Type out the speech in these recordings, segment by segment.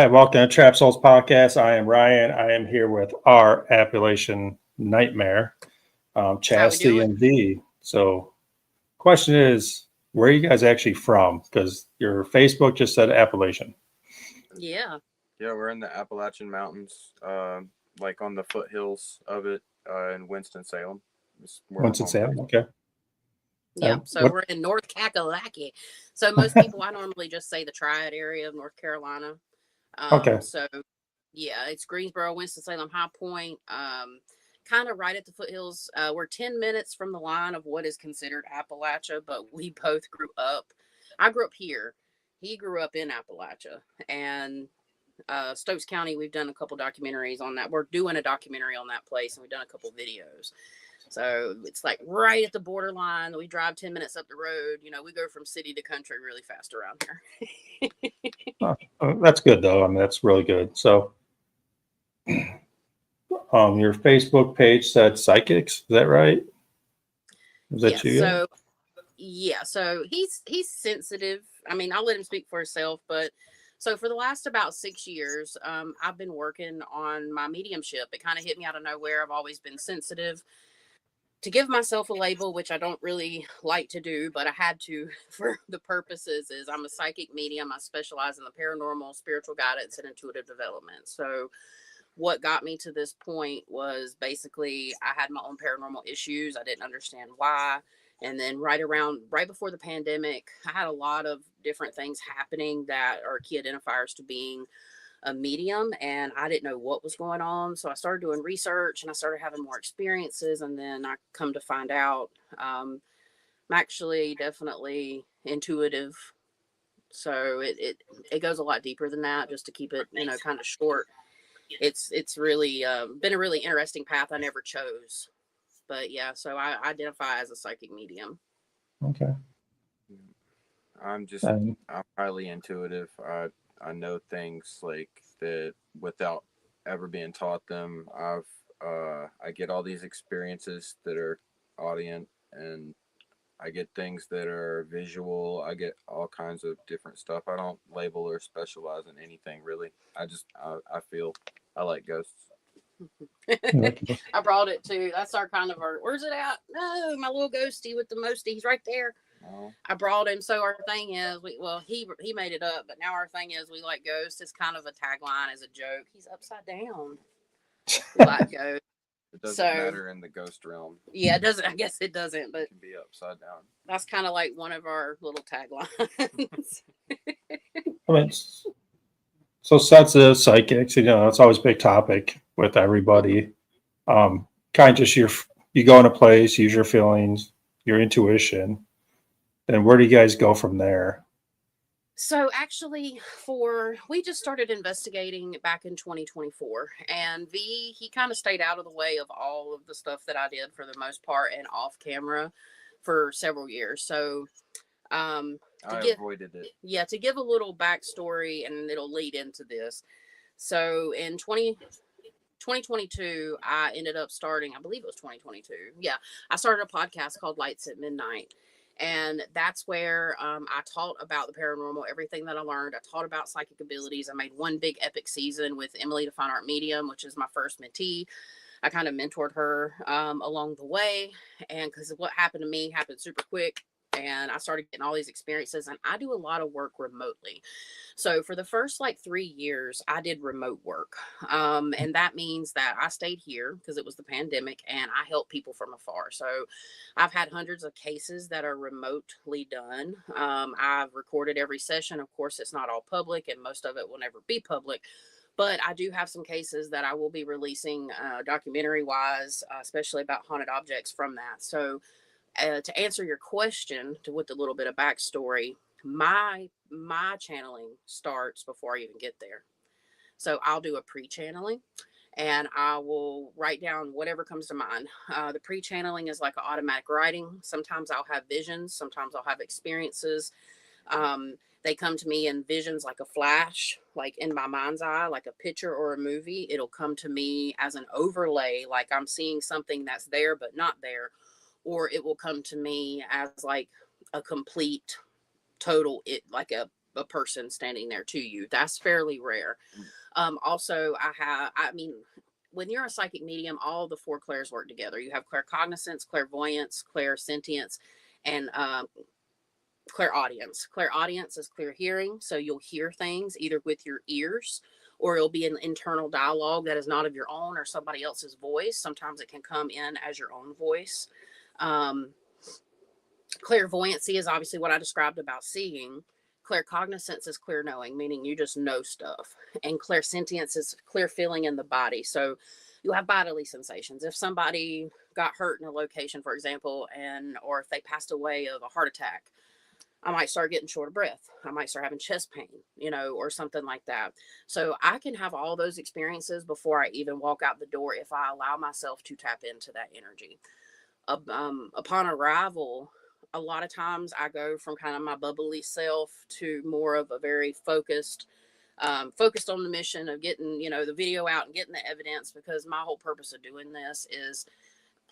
right, welcome to Trap Souls Podcast. I am Ryan. I am here with our Appalachian Nightmare, How we Chastity doing? and V. So, question is, where are you guys actually from? Because your Facebook just said Appalachian. Yeah. Yeah, we're in the Appalachian Mountains, like on the foothills of it, in Winston-Salem. It's where I'm Winston home base. Salem. Okay. Yep. So What? we're in North Kakalaki. So most people, I normally just say the Triad area of North Carolina. Okay. So yeah, it's Greensboro, Winston-Salem, High Point, kind of right at the foothills. We're 10 minutes from the line of what is considered Appalachia, but we both grew up. I grew up here. He grew up in Appalachia, and Stokes County, we've done a couple documentaries on that. We're doing a documentary on that place, and we've done a couple videos. So it's like right at the borderline. We drive 10 minutes up the road. You know, we go from city to country really fast around here. That's good, though. I mean, that's really good. So, your Facebook page said psychics. Is that right? Is that Yeah. you? So he's sensitive. I mean, I'll let him speak for himself, but so for the last about 6 years, I've been working on my mediumship. It kind of hit me out of nowhere. I've always been sensitive. To give myself a label, which I don't really like to do, but I had to for the purposes, is I'm a psychic medium. I specialize in the paranormal, spiritual guidance, and intuitive development. So what got me to this point was basically I had my own paranormal issues. I didn't understand why. And then right before the pandemic, I had a lot of different things happening that are key identifiers to being a medium, and I didn't know what was going on. So I started doing research and I started having more experiences. And then I come to find out I'm actually definitely intuitive. So it goes a lot deeper than that, just to keep it, kind of short. It's really been a really interesting path I never chose. But yeah, so I identify as a psychic medium. Okay. I'm just, And I'm highly intuitive. I know things like that without ever being taught them. I get all these experiences that are audient, and I get things that are visual. I get all kinds of different stuff. I don't label or specialize in anything really. I feel I like ghosts. okay. I brought it too. That's our kind of our. Where's it at? No, my little ghosty with the mosty. He's right there. Oh, I brought him. So our thing is, he made it up, but now our thing is we like ghosts. It's kind of a tagline as a joke. He's upside down. We like ghosts. it doesn't So matter in the ghost realm. yeah, it doesn't. I guess it doesn't, It but can be upside down. that's kind of like one of our little taglines. I mean, so sensitive psychics, it's always a big topic with everybody. Kind of just you go in a place, use your feelings, your intuition, and where do you guys go from there? So actually, we just started investigating back in 2024, and he kind of stayed out of the way of all of the stuff that I did for the most part and off camera for several years. So to I give avoided it. yeah, to give a little backstory, and it'll lead into this. So in 2022, I ended up starting, I believe it was 2022. Yeah, I started a podcast called Lights at Midnight. And that's where I taught about the paranormal, everything that I learned. I taught about psychic abilities. I made one big epic season with Emily, the Fine Art Medium, which is my first mentee. I kind of mentored her along the way. And because what happened to me happened super quick. And I started getting all these experiences. And I do a lot of work remotely. So for the first like 3 years, I did remote work. And that means that I stayed here because it was the pandemic and I help people from afar. So I've had hundreds of cases that are remotely done. I've recorded every session. Of course, it's not all public and most of it will never be public. But I do have some cases that I will be releasing documentary wise, especially about haunted objects from that. So to answer your question, with a little bit of backstory, my channeling starts before I even get there. So I'll do a pre-channeling and I will write down whatever comes to mind. The pre-channeling is like an automatic writing. Sometimes I'll have visions. Sometimes I'll have experiences. They come to me in visions like a flash, like in my mind's eye, like a picture or a movie. It'll come to me as an overlay, like I'm seeing something that's there but not there. Or it will come to me as like a complete total, it like a a person standing there to you. That's fairly rare. Also, I mean, when you're a psychic medium, all the four clairs work together. You have claircognizance, clairvoyance, clairsentience, and clairaudience. Clairaudience is clear hearing, so you'll hear things either with your ears, or it'll be an internal dialogue that is not of your own or somebody else's voice. Sometimes it can come in as your own voice. Clairvoyancy is obviously what I described about seeing. Claircognizance is clear knowing, meaning you just know stuff. And clairsentience is clear feeling in the body. So you'll have bodily sensations. If somebody got hurt in a location, for example, or if they passed away of a heart attack, I might start getting short of breath. I might start having chest pain, or something like that. So I can have all those experiences before I even walk out the door if I allow myself to tap into that energy. Upon arrival, a lot of times I go from kind of my bubbly self to more of a very focused on the mission of getting, the video out and getting the evidence, because my whole purpose of doing this is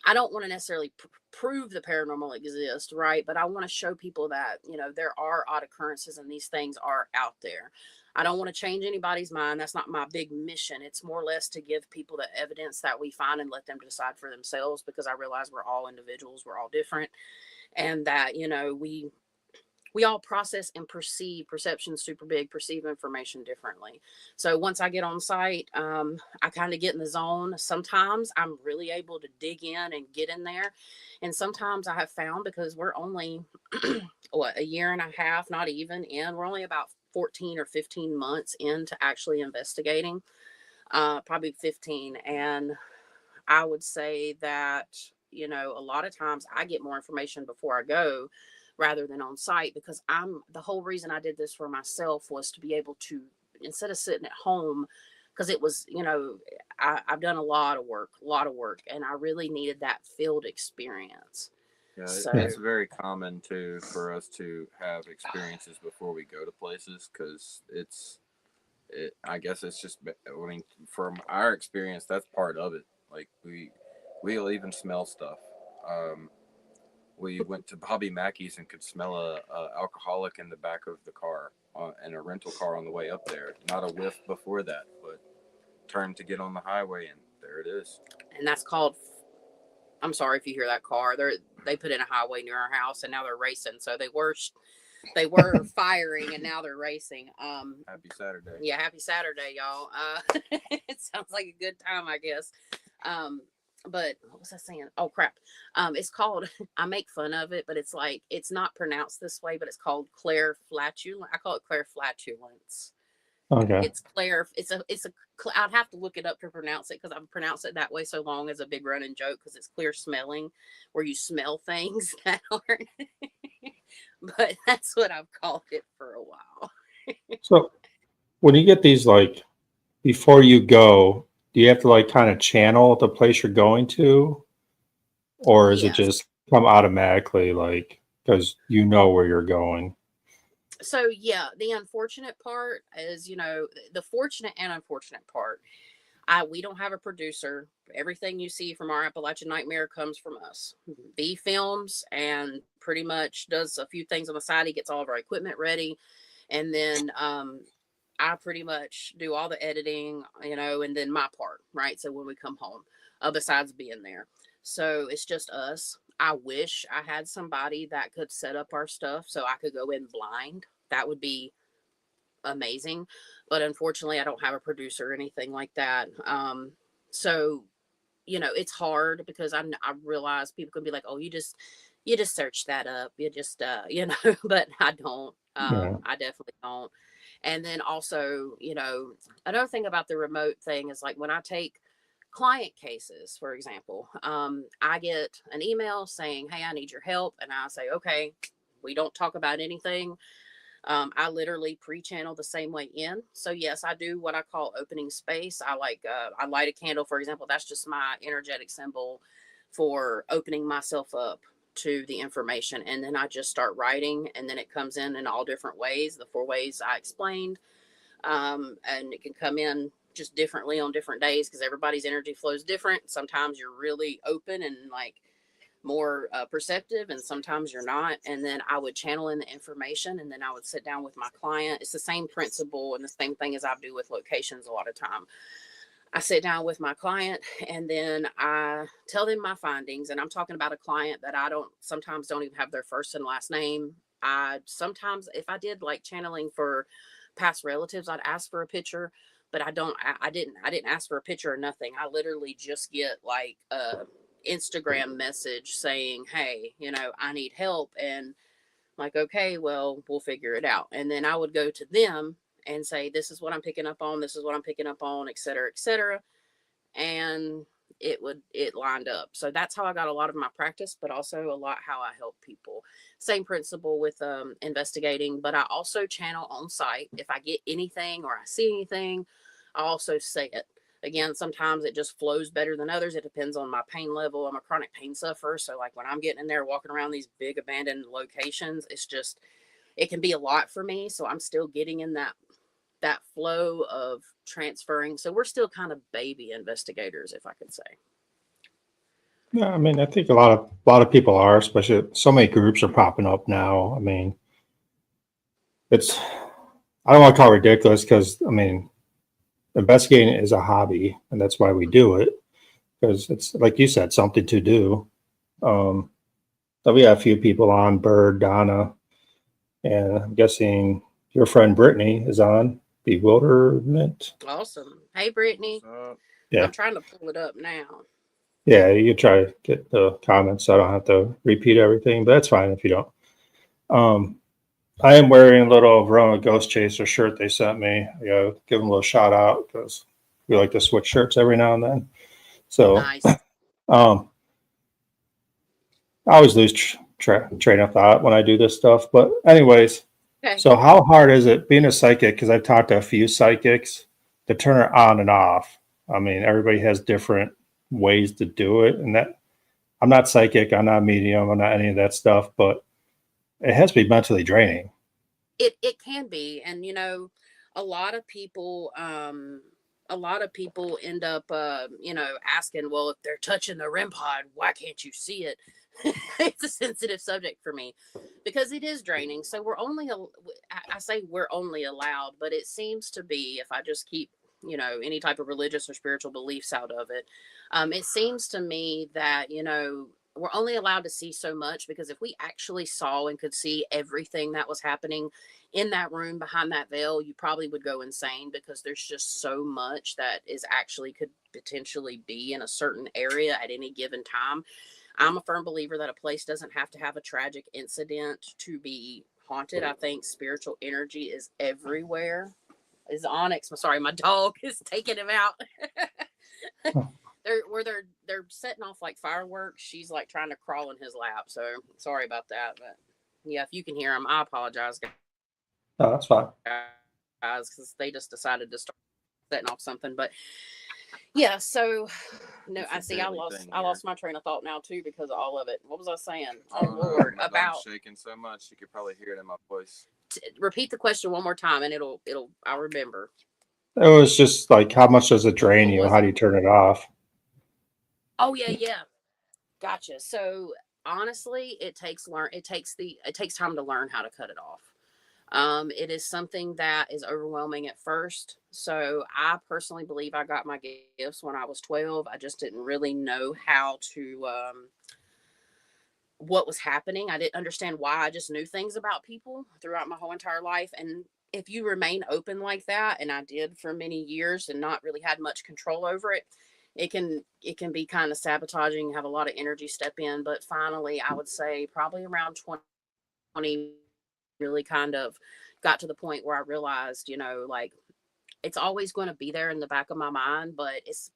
I don't want to necessarily prove the paranormal exists, right? But I want to show people that, there are odd occurrences and these things are out there. I don't want to change anybody's mind. That's not my big mission. It's more or less to give people the evidence that we find and let them decide for themselves, because I realize we're all individuals. We're all different. And that, we all process and perception super big, perceive information differently. So once I get on site, I kind of get in the zone. Sometimes I'm really able to dig in and get in there. And sometimes I have found, because we're only, a year and a half, not even in, we're only about 14 or 15 months into actually investigating, probably 15. And I would say that, a lot of times I get more information before I go rather than on site, because the whole reason I did this for myself was to be able to, instead of sitting at home, because it was, I've done a lot of work, and I really needed that field experience. Yeah, So it's very common for us to have experiences before we go to places, because I guess it's just, I mean, from our experience, that's part of it. Like we'll even smell stuff. We went to Bobby Mackey's and could smell a alcoholic in the back of the car, in a rental car on the way up there. Not a whiff before that, but turned to get on the highway, and there it is. And that's called, I'm sorry if you hear that car. They put in a highway near our house, and now they're racing. So they were firing, and now they're racing. Happy Saturday. Yeah, happy Saturday, y'all. It sounds like a good time, I guess. But what was I saying? Oh crap. It's called, I make fun of it, but it's like, it's not pronounced this way, but it's called clairflatulence. I call it clairflatulence. Okay. It's I'd have to look it up to pronounce it, because I've pronounced it that way so long as a big running joke, because it's clear smelling, where you smell things that aren't. But that's what I've called it for a while. So when you get these, like, before you go, do you have to like kind of channel the place you're going to, or is it Yes. just come automatically, like, because you know where you're going? So yeah, the unfortunate part is, the fortunate and unfortunate part. We don't have a producer. Everything you see from our Appalachian Nightmare comes from us. B films and pretty much does a few things on the side. He gets all of our equipment ready, and then I pretty much do all the editing, and then my part, right? So when we come home, besides being there, so it's just us. I wish I had somebody that could set up our stuff so I could go in blind. That would be amazing, but unfortunately I don't have a producer or anything like that. So it's hard, because I realize people can be like, oh, you just search that up, you just but I don't. Yeah. I definitely don't. And then also, another thing about the remote thing is, like, when I take client cases, for example, I get an email saying, hey, I need your help, and I say, okay. We don't talk about anything. I literally pre-channel the same way in. So yes, I do what I call opening space. I light a candle, for example. That's just my energetic symbol for opening myself up to the information. And then I just start writing, and then it comes in all different ways, the 4 ways I explained. And it can come in just differently on different days, because everybody's energy flows different. Sometimes you're really open and like more perceptive, and sometimes you're not. And then I would channel in the information, and then I would sit down with my client. It's the same principle and the same thing as I do with locations a lot of time. I sit down with my client, and then I tell them my findings. And I'm talking about a client that I don't sometimes don't even have their first and last name. I sometimes, if I did like channeling for past relatives, I'd ask for a picture, but I didn't ask for a picture or nothing. I literally just get like a Instagram message saying, hey, I need help. And like, okay, well, we'll figure it out. And then I would go to them and say, this is what I'm picking up on, this is what I'm picking up on, et cetera, et cetera. And it lined up. So that's how I got a lot of my practice, but also a lot how I help people. Same principle with investigating, but I also channel on site. If I get anything or I see anything, I also say it. Again, sometimes it just flows better than others. It depends on my pain level. I'm a chronic pain sufferer. So like when I'm getting in there walking around these big abandoned locations, it can be a lot for me. So I'm still getting in that flow of transferring. So we're still kind of baby investigators, if I could say. Yeah, I mean, I think a lot of people are, especially so many groups are popping up now. I mean, it's I don't want to call it ridiculous because I mean, investigating is a hobby, and that's why we do it because it's like you said, something to do. So we have a few people on, Bird, Donna, and I'm guessing your friend Brittany is on Bewilderment. Awesome. Hey, Brittany. Yeah. I'm trying to pull it up now. Yeah, you try to get the comments so I don't have to repeat everything, but that's fine if you don't. I am wearing a little Verona Ghost Chaser shirt they sent me. I gotta give them a little shout out because we like to switch shirts every now and then. So Nice. I always lose train of thought when I do this stuff. But anyways, Okay. so how hard is it being a psychic? Because I've talked to a few psychics to turn it on and off. I mean, everybody has different ways to do it, and that I'm not psychic, I'm not medium, I'm not any of that stuff, but it has to be mentally draining. It can be. And a lot of people end up asking, well, if they're touching the REM pod, why can't you see it? It's a sensitive subject for me because it is draining. So I say we're only allowed, but it seems to be, if I just keep any type of religious or spiritual beliefs out of it, it seems to me that we're only allowed to see so much, because if we actually saw and could see everything that was happening in that room behind that veil, you probably would go insane, because there's just so much that is actually could potentially be in a certain area at any given time. I'm a firm believer that a place doesn't have to have a tragic incident to be haunted. I think spiritual energy is everywhere. Is Onyx? I'm sorry, my dog is taking him out. They're setting off like fireworks. She's like trying to crawl in his lap. So sorry about that. But yeah, if you can hear him, I apologize, No, that's fine. guys, because they just decided to start setting off something. But yeah, so no, It's I a see. I daily lost. thing I here. lost my train of thought now too because of all of it. What was I saying? Oh Lord, My about dog's shaking so much you could probably hear it in my voice. repeat the question one more time, and I'll remember. It was just like, how much does it drain What you? was How it? do you turn it off? Oh yeah. Gotcha. So honestly, it takes time to learn how to cut it off. It is something that is overwhelming at first. So I personally believe I got my gifts when I was 12. I just didn't really know how to what was happening. I didn't understand why. I just knew things about people throughout my whole entire life. And if you remain open like that, and I did for many years and not really had much control over it, it can be kind of sabotaging, have a lot of energy step in. But finally, I would say probably around 20 really kind of got to the point where I realized, like it's always going to be there in the back of my mind, but it's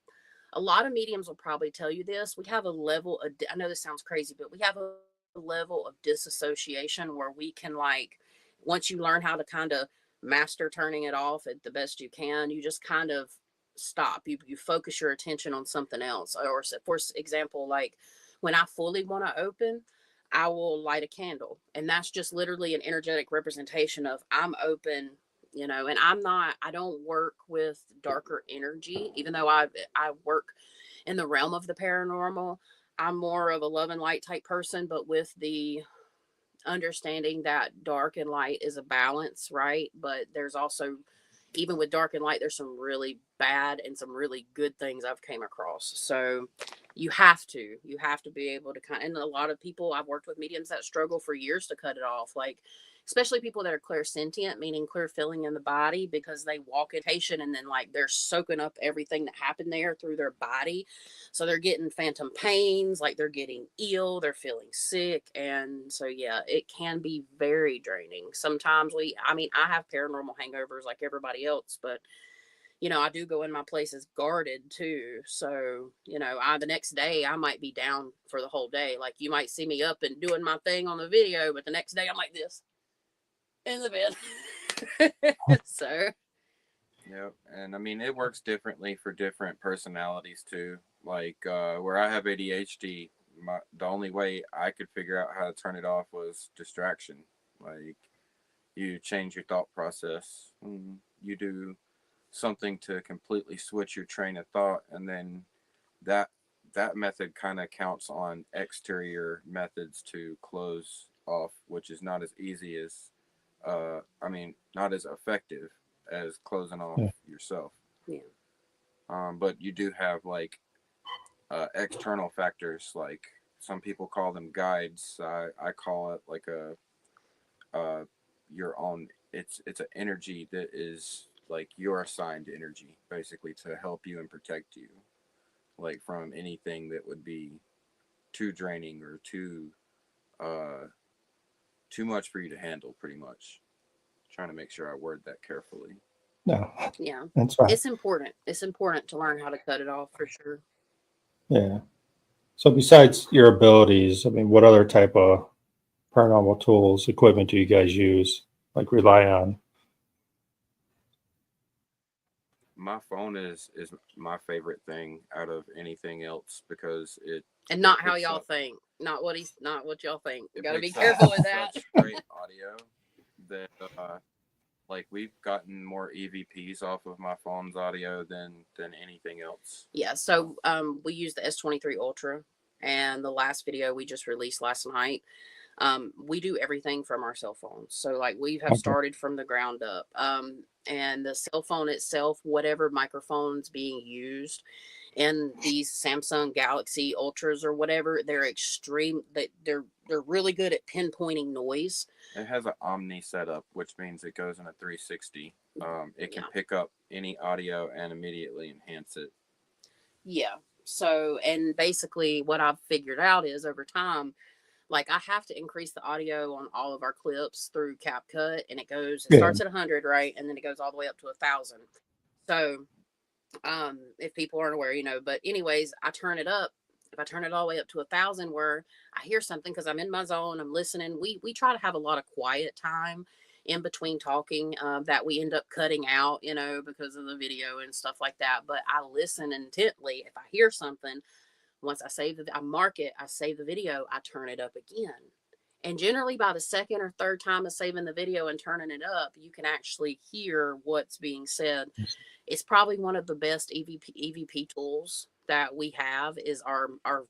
a lot of mediums will probably tell you this. We have a level of, I know this sounds crazy, but we have a level of disassociation where we can, like, once you learn how to kind of master turning it off at the best you can, you just kind of stop. You focus your attention on something else. Or for example, like when I fully want to open, I will light a candle. And that's just literally an energetic representation of I'm open, and I don't work with darker energy, even though I work in the realm of the paranormal. I'm more of a love and light type person, but with the understanding that dark and light is a balance, right? But there's also, even with dark and light, there's some really bad and some really good things I've came across. So you have to be able to and a lot of people, I've worked with mediums that struggle for years to cut it off, like especially people that are clairsentient, meaning clear feeling in the body, because they walk in patient and then like they're soaking up everything that happened there through their body. So they're getting phantom pains, like they're getting ill, they're feeling sick. And so, yeah, it can be very draining. Sometimes I have paranormal hangovers like everybody else, but I do go in my places guarded too. So, the next day I might be down for the whole day. Like you might see me up and doing my thing on the video, but the next day I'm like this in the bed. So, Yep. And I mean, it works differently for different personalities too. Like where I have ADHD, the only way I could figure out how to turn it off was distraction. Like you change your thought process. You do something to completely switch your train of thought, and then that that method kind of counts on exterior methods to close off, which is not as easy as not as effective as closing off Yeah. yourself. yeah. But you do have like external factors, like some people call them guides. I call it like your own. It's an energy that is like your assigned energy, basically, to help you and protect you, like from anything that would be too draining or uh too much for you to handle. Pretty much, trying to make sure I word that carefully. No, Yeah. that's right. It's important. It's important to learn how to cut it off for sure. Yeah. So besides your abilities, I mean, what other type of paranormal tools, equipment do you guys use, like rely on? My phone is my favorite thing out of anything else because And it not how picks y'all up think. Not what y'all think. it Got to be picks up careful with that. such great audio that like we've gotten more EVPs off of my phone's audio than anything else. Yeah, so we use the S23 Ultra, and the last video we just released last night. We do everything from our cell phones. So like we have Okay. started from the ground up. And the cell phone itself, whatever microphones being used, and these Samsung Galaxy Ultras or whatever, they're extreme. They're really good at pinpointing noise. It has an Omni setup, which means it goes in a 360. It can Yeah, pick up any audio and immediately enhance it. yeah. So, and basically, what I've figured out is over time, like I have to increase the audio on all of our clips through CapCut, and it Yeah. starts at 100, right, and then it goes all the way up to 1,000. So, if people aren't aware, but anyways, I turn it up. If I turn it all the way up to 1,000, where I hear something because I'm in my zone, I'm listening. We try to have a lot of quiet time in between talking, that we end up cutting out, because of the video and stuff like that. But I listen intently. If I hear something, once I mark it, I save the video, I turn it up again. And generally by the second or third time of saving the video and turning it up, you can actually hear what's being said. It's probably one of the best EVP tools that we have is our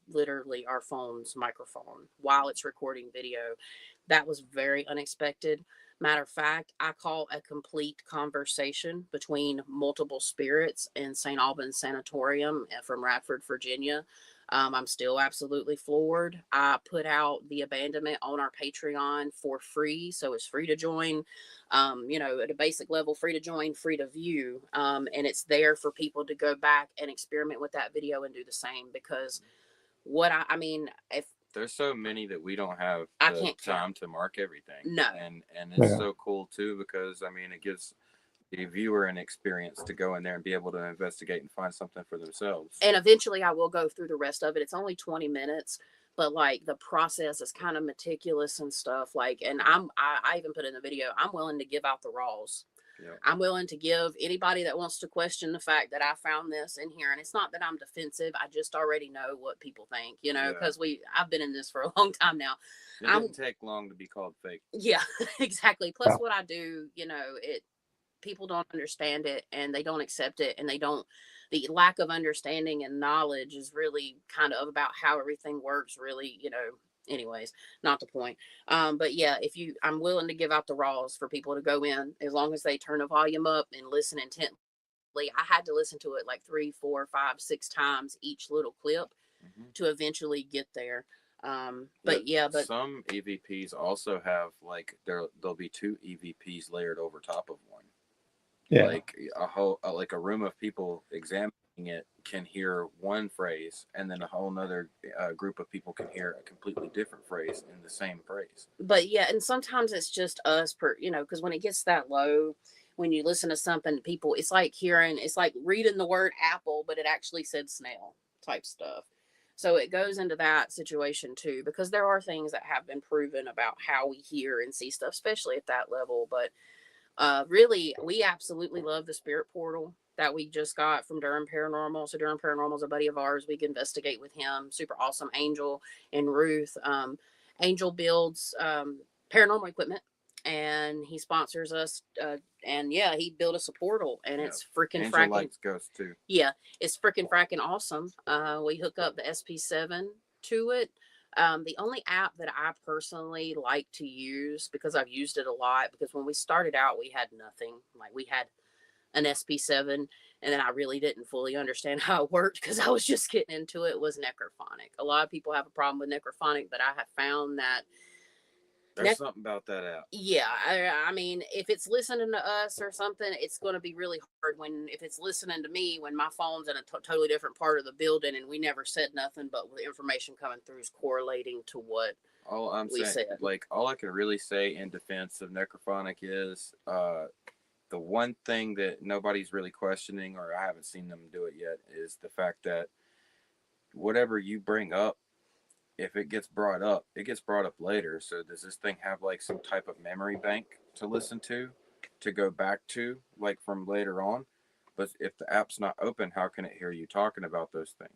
literally our phone's microphone while it's recording video. That was very unexpected. Matter of fact, I call a complete conversation between multiple spirits in St. Albans Sanatorium from Radford, Virginia. I'm still absolutely floored. I put out the abandonment on our Patreon for free, so it's free to join. At a basic level, free to join, free to view, and it's there for people to go back and experiment with that video and do the same. Because if There's so many that we don't have I the can't time count. to mark everything. No. And it's Yeah. so cool too because I mean it gives the viewer an experience to go in there and be able to investigate and find something for themselves. And eventually I will go through the rest of it. It's only 20 minutes, but like the process is kind of meticulous and stuff. Like, and I even put in the video, I'm willing to give out the raws. Yep. I'm willing to give anybody that wants to question the fact that I found this in here. And it's not that I'm defensive. I just already know what people think, because I've been in this for a long time now. It didn't take long to be called fake. Yeah, exactly. Plus Yeah. what I do, people don't understand it and they don't accept it, and the lack of understanding and knowledge is really kind of about how everything works, really, anyways, not the point. But yeah, I'm willing to give out the raws for people to go in, as long as they turn the volume up and listen intently. I had to listen to it like 3, 4, 5, 6 times each little clip to eventually get there. But some EVPs also have like there'll be 2 EVPs layered over top of one. Yeah. Like a whole like a room of people examining it can hear one phrase, and then a whole nother group of people can hear a completely different phrase in the same phrase. But yeah, and sometimes it's just us because when it gets that low, when you listen to something, people, it's like reading the word apple, but it actually said snail type stuff. So it goes into that situation too, because there are things that have been proven about how we hear and see stuff, especially at that level. But really, we absolutely love the spirit portal that we just got from Durham Paranormal. So Durham Paranormal is a buddy of ours. We can investigate with him. Super awesome. Angel and Ruth. Angel builds paranormal equipment, and he sponsors us. And yeah, he built us a portal, and it's freaking Angel fracking. likes ghosts too. Yeah, it's freaking fracking awesome. We hook up the SP7 to it. The only app that I personally like to use, because I've used it a lot, because when we started out, we had nothing. Like, we had an SP7, and then I really didn't fully understand how it worked because I was just getting into it, was Necrophonic. A lot of people have a problem with Necrophonic, but I have found that there's something about that app. Yeah, I mean, if it's listening to us or something, it's going to be really hard if it's listening to me when my phone's in a totally different part of the building and we never said nothing, but the information coming through is correlating to what all I'm we saying, said. Like, all I can really say in defense of Necrophonic is the one thing that nobody's really questioning, or I haven't seen them do it yet, is the fact that whatever you bring up, if it gets brought up, it gets brought up later. So does this thing have like some type of memory bank to listen to go back to, like from later on? But if the app's not open, how can it hear you talking about those things?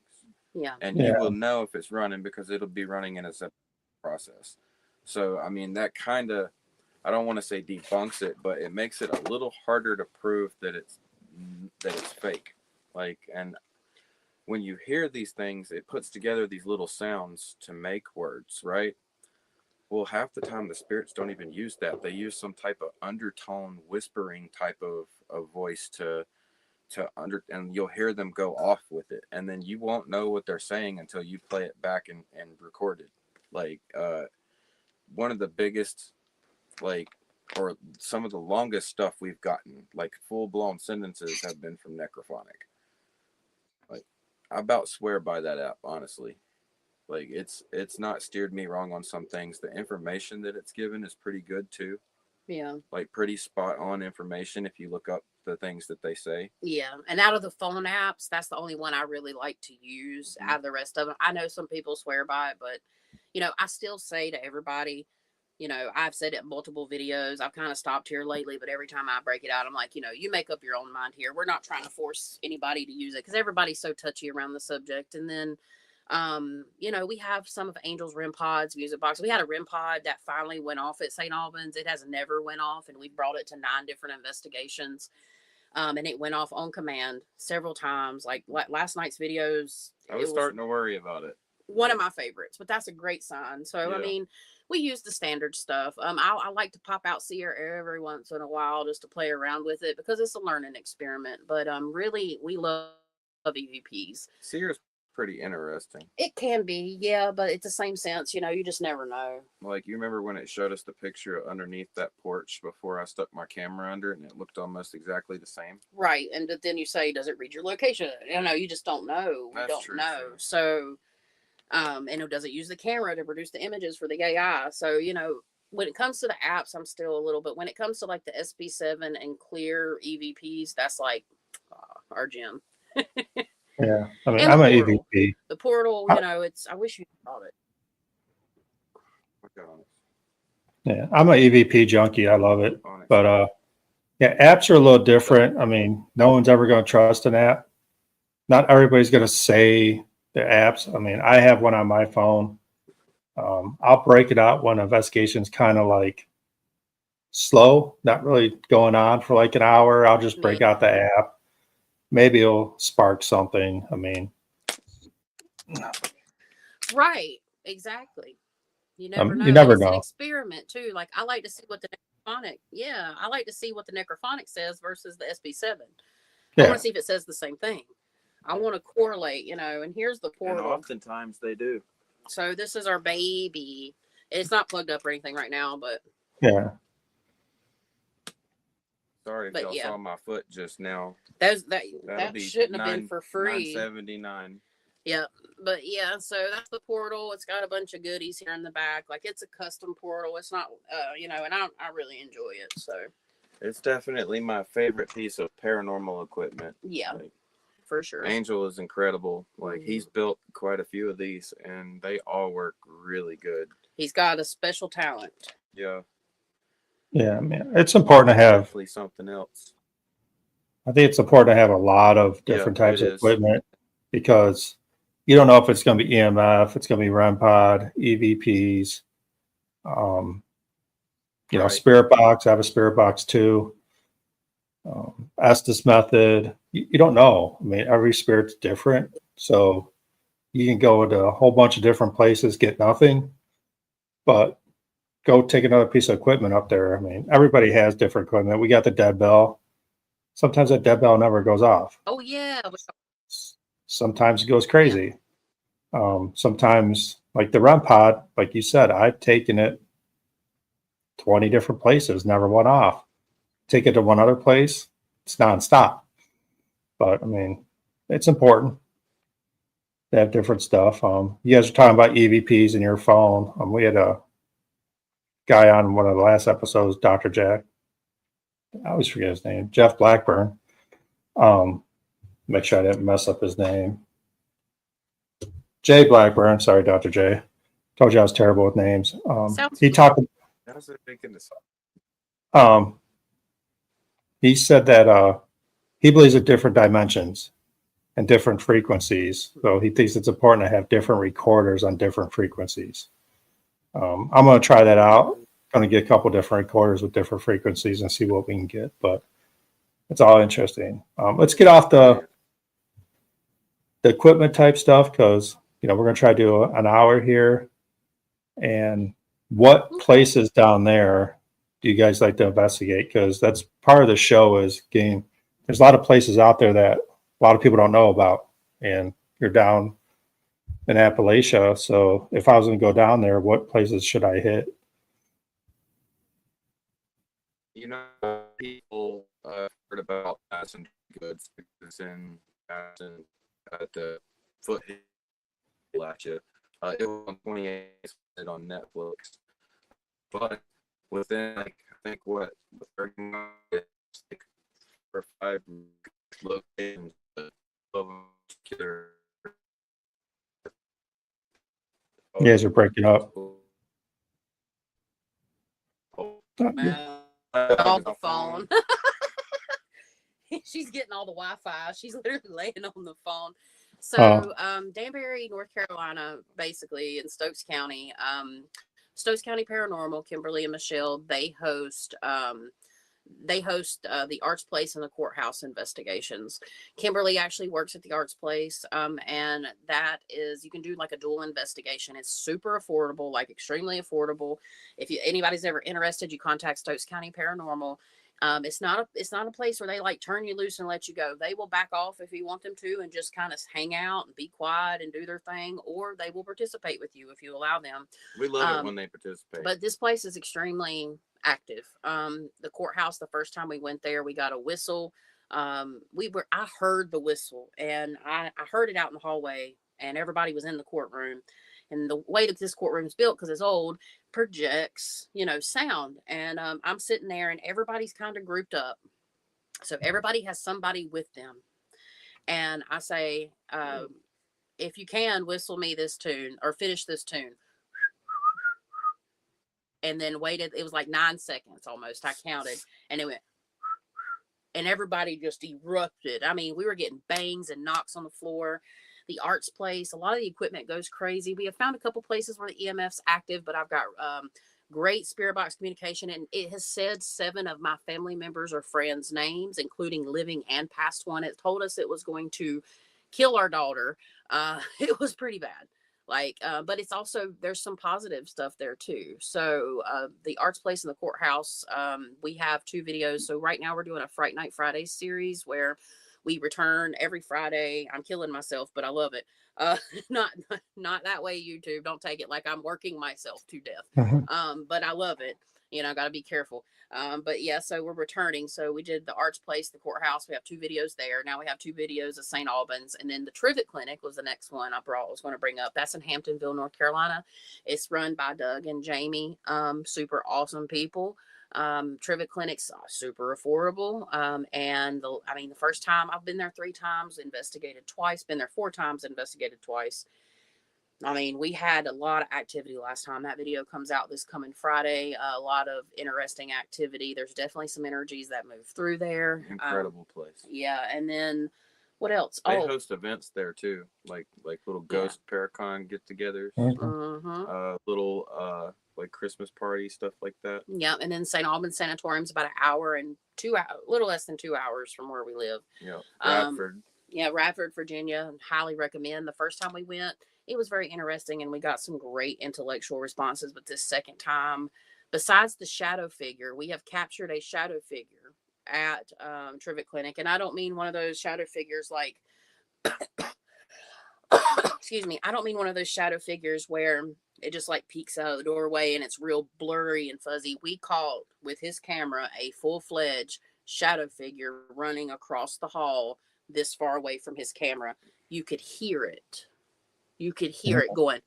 Yeah. And you will know if it's running because it'll be running in a separate process. So, I mean, that kind of, I don't want to say debunks it, but it makes it a little harder to prove that it's fake. Like, and when you hear these things, it puts together these little sounds to make words, right? Well, half the time the spirits don't even use that. They use some type of undertone, whispering type of voice and you'll hear them go off with it. And then you won't know what they're saying until you play it back and record it. Like, one of the biggest, like, or some of the longest stuff we've gotten, like full-blown sentences, have been from Necrophonic. Like, I about swear by that app, honestly. Like, it's not steered me wrong on some things. The information that it's given is pretty good too. Yeah. Like, pretty spot on information if you look up the things that they say. Yeah. And out of the phone apps, that's the only one I really like to use. Out of the rest of them, I know some people swear by it, but I still say to everybody, I've said it in multiple videos. I've kind of stopped here lately, but every time I break it out, I'm like, you make up your own mind here. We're not trying to force anybody to use it because everybody's so touchy around the subject. And then, we have some of Angel's REM pods, music box. We had a REM pod that finally went off at St. Albans. It has never went off, and we brought it to 9 different investigations. And it went off on command several times. Like last night's videos, I was starting to worry about it. One of my favorites, but that's a great sign. So, yeah. I mean, we use the standard stuff. I like to pop out Seer every once in a while just to play around with it because it's a learning experiment. But really, we love EVPs. Seer's pretty interesting. It can be, yeah, but it's the same sense. You just never know. Like, you remember when it showed us the picture underneath that porch before I stuck my camera under it, and it looked almost exactly the same? Right, and then you say, does it read your location? You just don't know. We don't know. So... and does it use the camera to produce the images for the AI? So, when it comes to the apps, I'm still a little bit, when it comes to like the SP7 and clear EVPs, that's like our gym. Yeah. I mean, I'm an EVP. The portal, I wish you thought it. Yeah. I'm an EVP junkie. I love it. But, yeah, apps are a little different. I mean, no one's ever going to trust an app. Not everybody's going to say the apps. I mean, I have one on my phone. I'll break it out when investigation's kind of like slow, not really going on for like an hour, I'll just break out the app. Maybe it'll spark something. I mean, Right. Exactly. You never know. you And never it's an know. experiment too. Like I like to see what the necrophonic, I like to see what the necrophonic says versus the SB7. I want Yeah. to see if it says the same thing. I want to correlate, and here's the And portal. oftentimes they do. So this is our baby. It's not plugged up or anything right now, but Yeah. Sorry if But y'all yeah. saw my foot just now. that That'll be shouldn't have been for free. $9.79. Yeah, but yeah, so that's the portal. It's got a bunch of goodies here in the back. Like it's a custom portal. It's not, and I really enjoy it. So It's definitely my favorite piece of paranormal equipment. yeah, Like, for sure. Angel is incredible. Like he's built quite a few of these, and they all work really good. He's got a special talent. Yeah. Yeah, man. It's important to have. Definitely something else. I think it's important to have a lot of different types it of is. equipment because you don't know if it's going to be EMF, it's going to be REM pod, EVPs, Right. Spirit box. I have a Spirit box too. Estes method. You don't know. I mean, every spirit's different, so you can go to a whole bunch of different places, get nothing, but go take another piece of equipment up there. I mean, everybody has different equipment. We got the dead bell. Sometimes that dead bell never goes off. Oh yeah. Sometimes it goes crazy. Sometimes, like the REM pod, like you said, I've taken it 20 different places, never went off. Take it to one other place, it's nonstop. But I mean, it's important to have different stuff. You guys are talking about EVPs in your phone. We had a guy on one of the last episodes, Dr. Jack. I always forget his name, Jeff Blackburn. Make sure I didn't mess up his name. Jay Blackburn. Sorry, Dr. J. Told you I was terrible with names. He talked. He said that he believes in different dimensions and different frequencies. So he thinks it's important to have different recorders on different frequencies. I'm going to try that out. Going to get a couple different recorders with different frequencies and see what we can get. But it's all interesting. Let's get off the equipment type stuff because we're going to try to do an hour here. And what places down there do you guys like to investigate? Because that's part of the show is getting. There's a lot of places out there that a lot of people don't know about, and you're down in Appalachia. So if I was going to go down there, what places should I hit? People heard about Passenger Goods because in Madison at the foot Appalachia. It was on 28th on Netflix, but within I think what 30 minutes, like 4 or 5 locations. You guys are breaking up. Off the phone. She's getting all the Wi-Fi. She's literally laying on the phone. So, Danbury, North Carolina, basically in Stokes County, Paranormal, Kimberly and Michelle, they host the Arts Place and the courthouse investigations. Kimberly actually works at the Arts Place, and that is, you can do like a dual investigation. It's super affordable, like extremely affordable. If anybody's ever interested, you contact Stokes County Paranormal. It's not a place where they like turn you loose and let you go. They will back off if you want them to and just kind of hang out and be quiet and do their thing, or they will participate with you if you allow them. We love it when they participate. But this place is extremely active. The courthouse, the first time we went there, we got a whistle. I heard the whistle, and I heard it out in the hallway, and everybody was in the courtroom. And the way that this courtroom is built, because it's old, projects, sound. And I'm sitting there, and everybody's kind of grouped up. So everybody has somebody with them. And I say, if you can, whistle me this tune or finish this tune. And then waited. It was like 9 seconds almost. I counted, and it went. And everybody just erupted. I mean, we were getting bangs and knocks on the floor. The Arts Place, a lot of the equipment goes crazy. We have found a couple places where the EMF's active, but I've got great spirit box communication, and it has said 7 of my family members or friends' names, including living and past one. It told us it was going to kill our daughter. It was pretty bad. But it's also, there's some positive stuff there too. So the Arts Place in the courthouse, we have 2 videos. So right now we're doing a Fright Night Fridays series where we return every Friday. I'm killing myself, but I love it. Uh, not not that way, YouTube. Don't take it like I'm working myself to death. Mhm. But I love it. Got to be careful. But yeah, so we're returning. So we did the Arts Place, the courthouse. We have 2 videos there. Now we have 2 videos of St. Albans. And then the Trivet Clinic was the next one was going to bring up. That's in Hamptonville, North Carolina. It's run by Doug and Jamie. Super awesome people. Trivet Clinic's super affordable. The first time I've been there 3 times, investigated twice, been there 4 times, investigated twice. We had a lot of activity last time. That video comes out this coming Friday. A lot of interesting activity. There's definitely some energies that move through there. Incredible place. Yeah. And then what else? They host events there too, like little ghost Paracon get-togethers, little like Christmas party stuff like that. Yeah, and then St. Albans Sanatorium's about an hour and 2 hours, a little less than 2 hours from where we live. Yeah, Radford. Radford, Virginia. Highly recommend. The first time we went, it was very interesting, and we got some great intellectual responses. But this second time, besides the shadow figure, we have captured a shadow figure at Trivet Clinic, and I don't mean one of those shadow figures like, excuse me, I don't mean one of those shadow figures where it just like peeks out of the doorway and it's real blurry and fuzzy. We caught with his camera a full-fledged shadow figure running across the hall this far away from his camera. You could hear it. You could hear it going.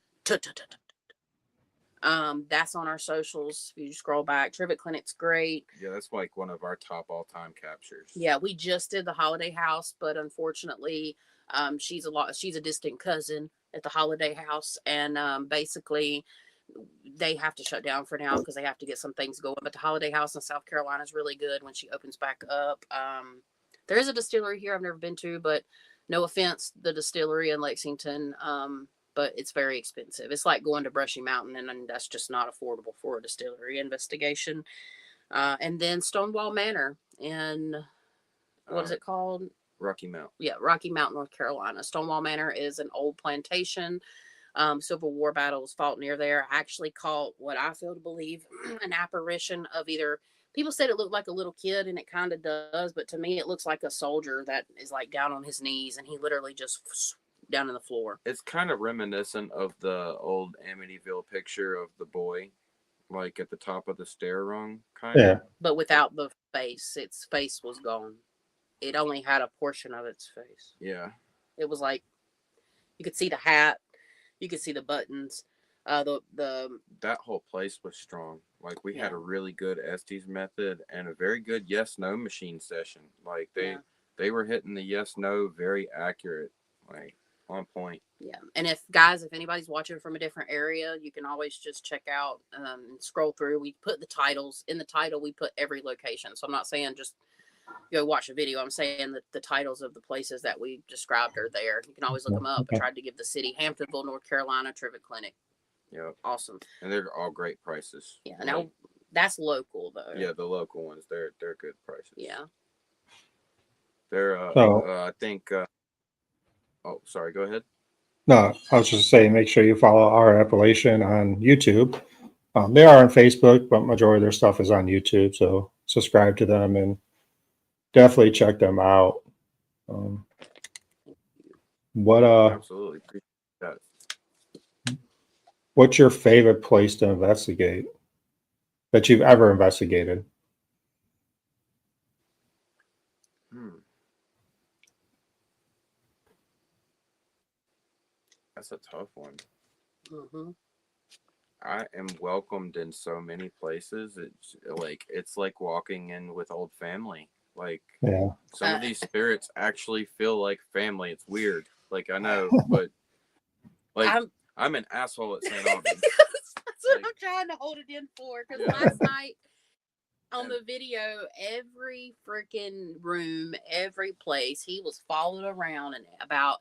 That's on our socials. If you scroll back, Trivet Clinic's great. Yeah, that's like one of our top all-time captures. Yeah, we just did the Holiday House, but unfortunately, she's a distant cousin at the Holiday House, and basically they have to shut down for now because they have to get some things going. But the Holiday House in South Carolina is really good when she opens back up. There is a distillery here I've never been to, but no offense, the distillery in Lexington, but it's very expensive. It's like going to Brushy Mountain, and that's just not affordable for a distillery investigation. And then Stonewall Manor in, what is it called? Rocky Mount. Yeah, Rocky Mount, North Carolina. Stonewall Manor is an old plantation. Civil War battles fought near there. I actually caught what I feel to believe an apparition of either. People said it looked like a little kid, and it kind of does, but to me, it looks like a soldier that is like down on his knees, and he literally just down in the floor. It's kind of reminiscent of the old Amityville picture of the boy, like at the top of the stair rung, kind of. But without the face. Its face was gone. It only had a portion of its face. Yeah. It was like you could see the hat, you could see the buttons. That whole place was strong. Like we had a really good Estes method and a very good yes/no machine session. Like they were hitting the yes/no very accurate, like on point. Yeah, and if anybody's watching from a different area, you can always just check out and scroll through. We put the titles in the title. We put every location. So I'm not saying just go watch a video. I'm saying that the titles of the places that we described are there. You can always look them up. I tried to give the city: Hamptonville, North Carolina, Trivet Clinic. Yep. Awesome. And they're all great prices. Yeah. Now that's local though. Yeah, the local ones, they're good prices. Yeah. They're I think oh, sorry, go ahead. No, I was just saying, make sure you follow our Appalachian on YouTube. They are on Facebook, but majority of their stuff is on YouTube. So subscribe to them and definitely check them out. Absolutely appreciate that. What's your favorite place to investigate that you've ever investigated? That's a tough one. Mm-hmm. I am welcomed in so many places. It's like walking in with old family. Like some of these spirits actually feel like family. It's weird. Like I know, but like I'm an asshole at St. Albans. That's what I'm trying to hold it in for. Because last night on the video, every freaking room, every place, he was followed around, and about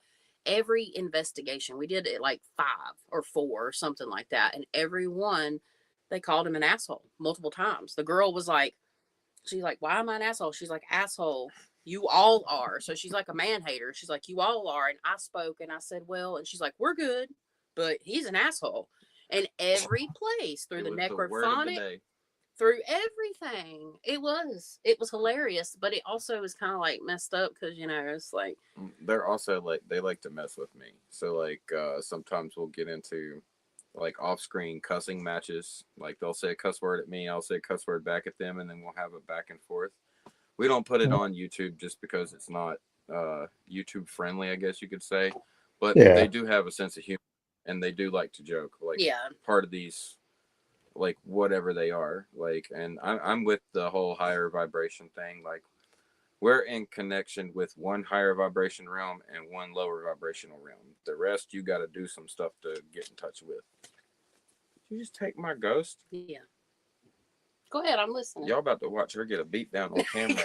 every investigation we did it like 5 or 4 or something like that, and every one they called him an asshole multiple times. The girl was like, she's like, why am I an asshole? She's like, asshole, you all are. So she's like a man hater. She's like, you all are. And I spoke and I said, well, and she's like, we're good, but he's an asshole. And every place through It the was the word of the necrophonic, day. through everything, it was hilarious, but it also was kind of like messed up because it's like, They're also like, they like to mess with me. So like sometimes we'll get into like off-screen cussing matches. Like they'll say a cuss word at me, I'll say a cuss word back at them, and then we'll have a back and forth. We don't put it on YouTube just because it's not YouTube friendly, I guess you could say. But Yeah. they do have a sense of humor, and they do like to joke. Like yeah, part of these, like whatever they are, like, and I'm with the whole higher vibration thing. Like we're in connection with one higher vibration realm and one lower vibrational realm. The rest you got to do some stuff to get in touch with. Did you just take my ghost? yeah. Go ahead, I'm listening. Y'all about to watch her get a beat down on camera.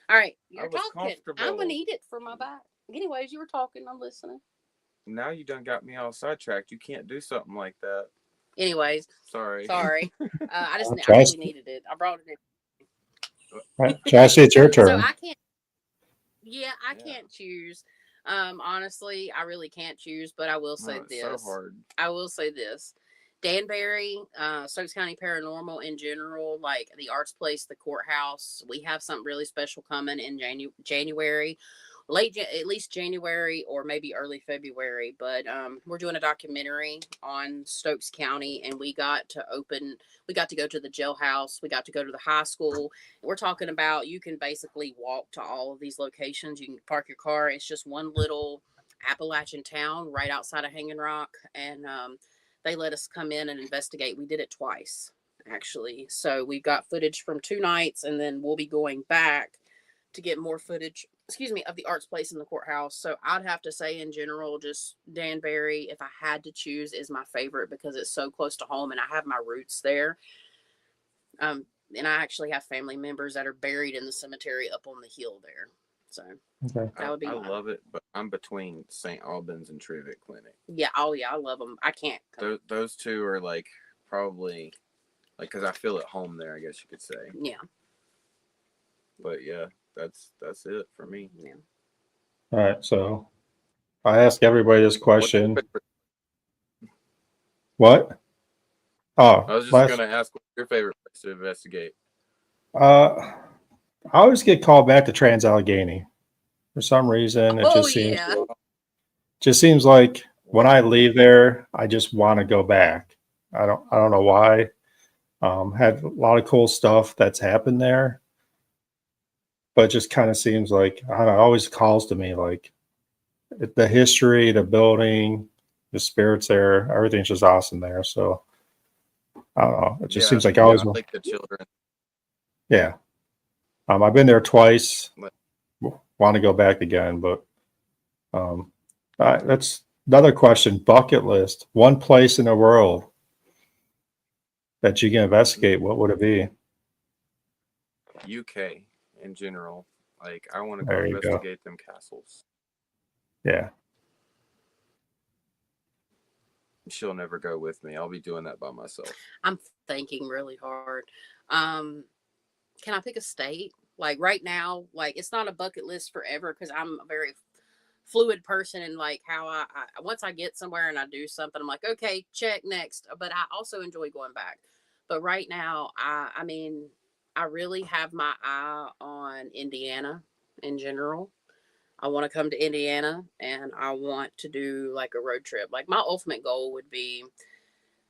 All right, I you're was talking. comfortable. I'm gonna eat it for my back. Anyways, you were talking. I'm listening. Now you done got me all sidetracked. You can't do something like that. Anyways, Sorry. I just I Chastity. really needed it. I brought it in. Right. Chastity, it's your turn. So I can't. Yeah, I can't choose. Honestly, I really can't choose. But I will say No, it's this. so hard. I will say this. Danbury, Stokes County Paranormal in general, like the Arts Place, the courthouse. We have something really special coming in January, at least January or maybe early February. But we're doing a documentary on Stokes County, and we got to go to the jailhouse, we got to go to the high school. We're talking about you can basically walk to all of these locations. You can park your car. It's just one little Appalachian town right outside of Hanging Rock, and they let us come in and investigate. We did it twice, actually. So we've got footage from 2 nights, and then we'll be going back to get more footage, of the Arts Place in the courthouse. So I'd have to say, in general, just Danbury, if I had to choose, is my favorite because it's so close to home and I have my roots there. And I actually have family members that are buried in the cemetery up on the hill there. So Okay. that would be I love it, but I'm between St. Albans and Trivett Clinic. Yeah. Oh, yeah. I love them. I can't. Those two are like probably like because I feel at home there, I guess you could say. Yeah. But yeah, that's it for me. Yeah. All right. So I ask everybody this question. What? Oh, I was just gonna ask, what's your favorite place to investigate? I always get called back to Trans-Allegheny for some reason. It just seems like when I leave there, I just want to go back. I don't know why. Had a lot of cool stuff that's happened there, but it just kind of seems like I don't know, it always calls to me like the history, the building, the spirits there, everything's just awesome there. So I don't know. It just seems like I always like the children. Yeah. I've been there twice. Want to go back again, but that's another question. Bucket list. One place in the world that you can investigate. What would it be? UK in general. Like I want to There go you investigate them castles. Yeah. She'll never go with me. I'll be doing that by myself. I'm thinking really hard. Can I pick a state? Like right now, like it's not a bucket list forever because I'm a very fluid person and like how I once I get somewhere and I do something, I'm like, okay, check, next. But I also enjoy going back. But right now, I mean, I really have my eye on Indiana in general. I want to come to Indiana and I want to do like a road trip. Like my ultimate goal would be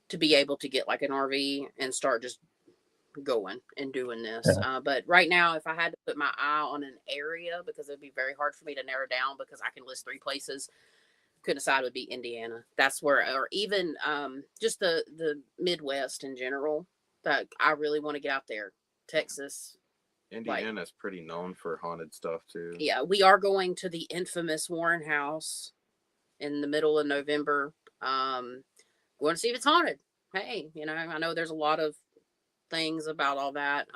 to be able to get like an RV and start just going and doing this. Yeah. But right now, if I had to put my eye on an area, because it'd be very hard for me to narrow down because I can list 3 places, could decide would be Indiana. That's where, or even just the Midwest in general, that I really want to get out there. Texas. Indiana's pretty known for haunted stuff too. Yeah, we are going to the infamous Warren House in the middle of November. Going to see if it's haunted. Hey, I know there's a lot of things about all that.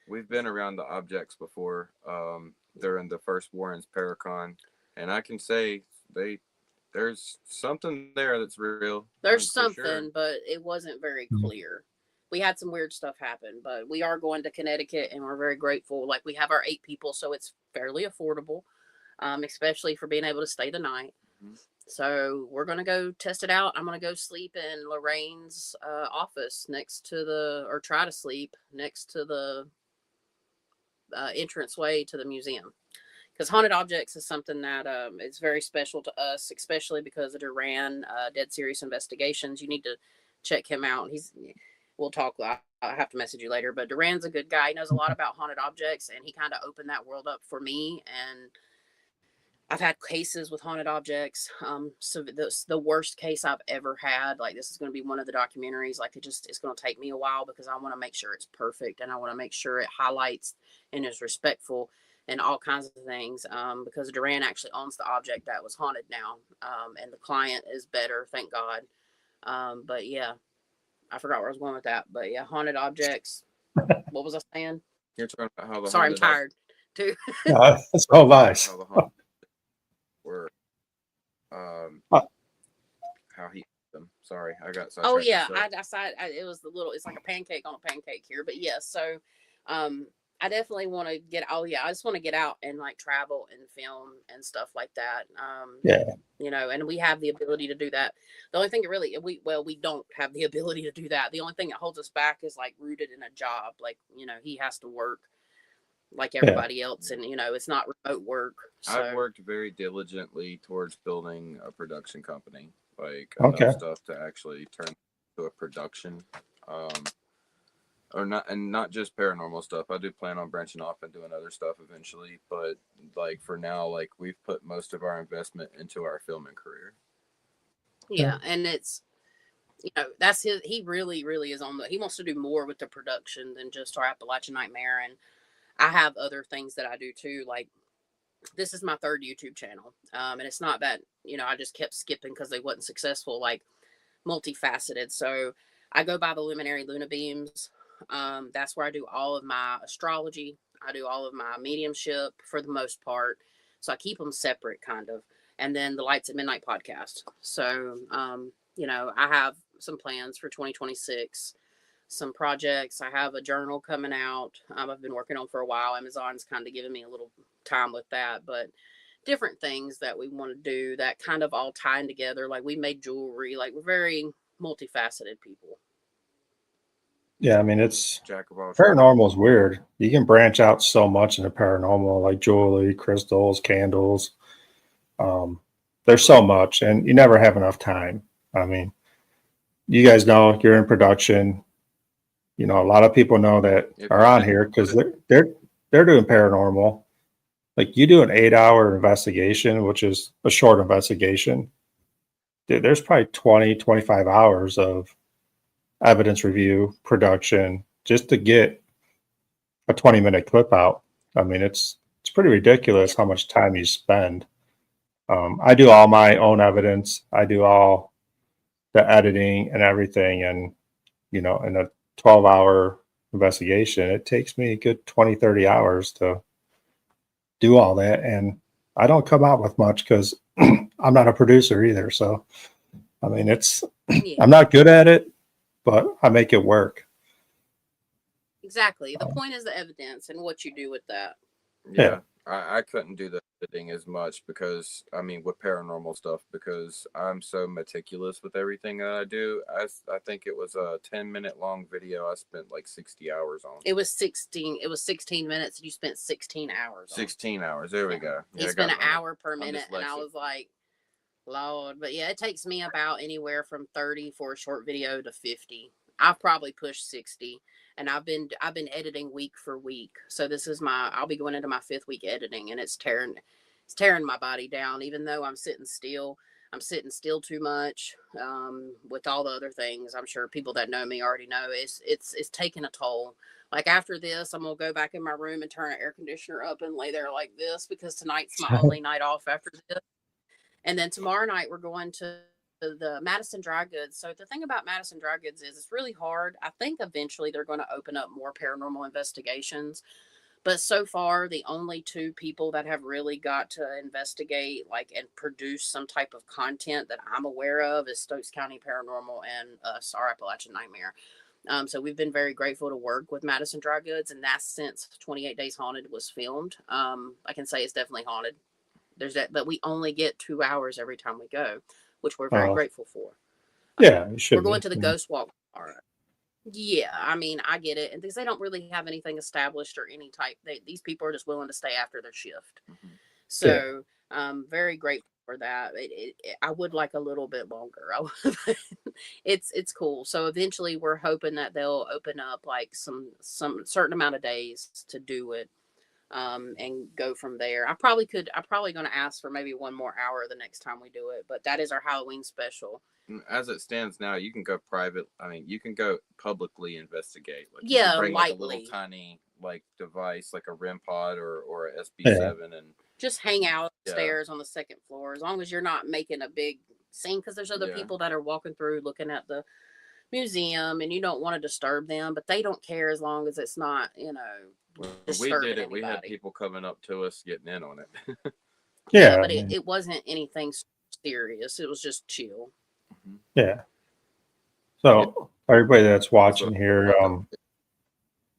We've been around the objects before during the first Warren's Paracon, and I can say there's something there that's real. There's something, sure. but it wasn't very clear. we had some weird stuff happen, but we are going to Connecticut and we're very grateful. Like we have our 8 people, so it's fairly affordable, especially for being able to stay the night. Mhm. So we're going to go test it out. I'm going to go sleep in Lorraine's office next to or try to sleep next to the entranceway to the museum. Because haunted objects is something that is very special to us, especially because of Duran, Dead Serious Investigations. You need to check him out. We'll talk. I have to message you later, but Duran's a good guy. He knows a lot about haunted objects, and he kind of opened that world up for me. And I've had cases with haunted objects. So the worst case I've ever had, like this is going to be one of the documentaries. Like it's going to take me a while because I want to make sure it's perfect and I want to make sure it highlights and is respectful and all kinds of things. Because Duran actually owns the object that was haunted now, and the client is better, thank God. But yeah, I forgot where I was going with that. But yeah, haunted objects. What was I saying? You're talking about how the Sorry, I'm haunted ob- tired too. No, that's so nice. how the haunted were Uh, how he them. Sorry, I got Oh sidetracked yeah, myself. it was the little. It's like a pancake on a pancake here, but yes. So, I definitely want to get. Oh yeah, I just want to get out and like travel and film and stuff like that. Yeah. And we have the ability to do that. The only thing that really we don't have the ability to do that. The only thing that holds us back is like rooted in a job. Like he has to work like Yeah. everybody else, and it's not remote work. I've So worked very diligently towards building a production company, like Okay. enough stuff to actually turn to a production. Or not just paranormal stuff. I do plan on branching off and doing other stuff eventually, but like for now, like we've put most of our investment into our filming career. yeah, and it's that's he really really is he wants to do more with the production than just our Appalachian Nightmare. And I have other things that I do too. Like this is my 3rd YouTube channel, and it's not that I just kept skipping because they wasn't successful. Like multifaceted. So I go by the Luminary Luna Beams. That's where I do all of my astrology. I do all of my mediumship for the most part. So I keep them separate, kind of. And then the Lights at Midnight podcast. So I have some plans for 2026, some projects. I have a journal coming out. I've been working on for a while. Amazon's kind of giving me a little time with that, but different things that we want to do that kind of all tying together. Like we made jewelry. Like we're very multifaceted people. Yeah. I mean, it's Jack of all trades. paranormal is weird. You can branch out so much in the paranormal, like jewelry, crystals, candles. There's so much, and you never have enough time. I mean, you guys know you're in production. A lot of people know that If are you on think here about because it, they're doing paranormal. Like you do an 8-hour investigation, which is a short investigation. There's probably 20, 25 hours of evidence review, production, just to get a 20-minute clip out. I mean, it's pretty ridiculous Yeah. how much time you spend. I do all my own evidence. I do all the editing and everything. And, in a 12-hour investigation, it takes me a good 20, 30 hours to do all that. And I don't come out with much because I'm not a producer either. So, I mean, Yeah, I'm not good at it, but I make it work. exactly. The point is the evidence and what you do with that. yeah, I couldn't do the editing as much because with paranormal stuff, because I'm so meticulous with everything that I do. I think it was a 10-minute long video I spent like 60 hours on. It was 16 minutes and you spent 16 hours. 16 hours. There we Yeah. go. He Yeah, I spent got an it. hour per minute, and I dyslexic. was like, Lord. But yeah, it takes me about anywhere from 30 for a short video to 50. I've probably pushed 60, and I've been editing week for week. So I'll be going into my 5th week editing, and it's tearing my body down. Even though I'm sitting still too much. With all the other things, I'm sure people that know me already know it's taking a toll. Like after this, I'm gonna go back in my room and turn an air conditioner up and lay there like this because tonight's my only night off after this. And then tomorrow night we're going to the Madison Dry Goods. So the thing about Madison Dry Goods is it's really hard. I think eventually they're going to open up more paranormal investigations. But so far, the only 2 people that have really got to investigate and produce some type of content that I'm aware of is Stokes County Paranormal and us, our Appalachian Nightmare. So we've been very grateful to work with Madison Dry Goods, and that's since 28 Days Haunted was filmed. I can say it's definitely haunted. There's that, but we only get 2 hours every time we go, which we're very Oh, grateful for. yeah, it We're should going be. to the Ghost Walk tomorrow. Yeah, I mean, I get it, and because they don't really have anything established or any type. These people are just willing to stay after their shift. Mhm. Yeah. So, very grateful for that. I would like a little bit longer. It's cool. So eventually, we're hoping that they'll open up like some certain amount of days to do it, and go from there. I'm probably going to ask for maybe one more hour the next time we do it, but that is our Halloween special. As it stands now, you can go private. I mean, you can go publicly investigate. Like you Yeah, can bring like a little lightly. tiny like device, like a REM pod or a Yeah. SB7, and Just hang out Yeah. upstairs on the second floor, as long as you're not making a big scene, because there's other Yeah. people that are walking through looking at the museum, and you don't want to disturb them, but they don't care as long as it's not, when we disturbing did it, we had anybody. people coming up to us getting in on it. Yeah. But I mean, it wasn't anything serious. It was just chill. yeah. So everybody that's watching So, here,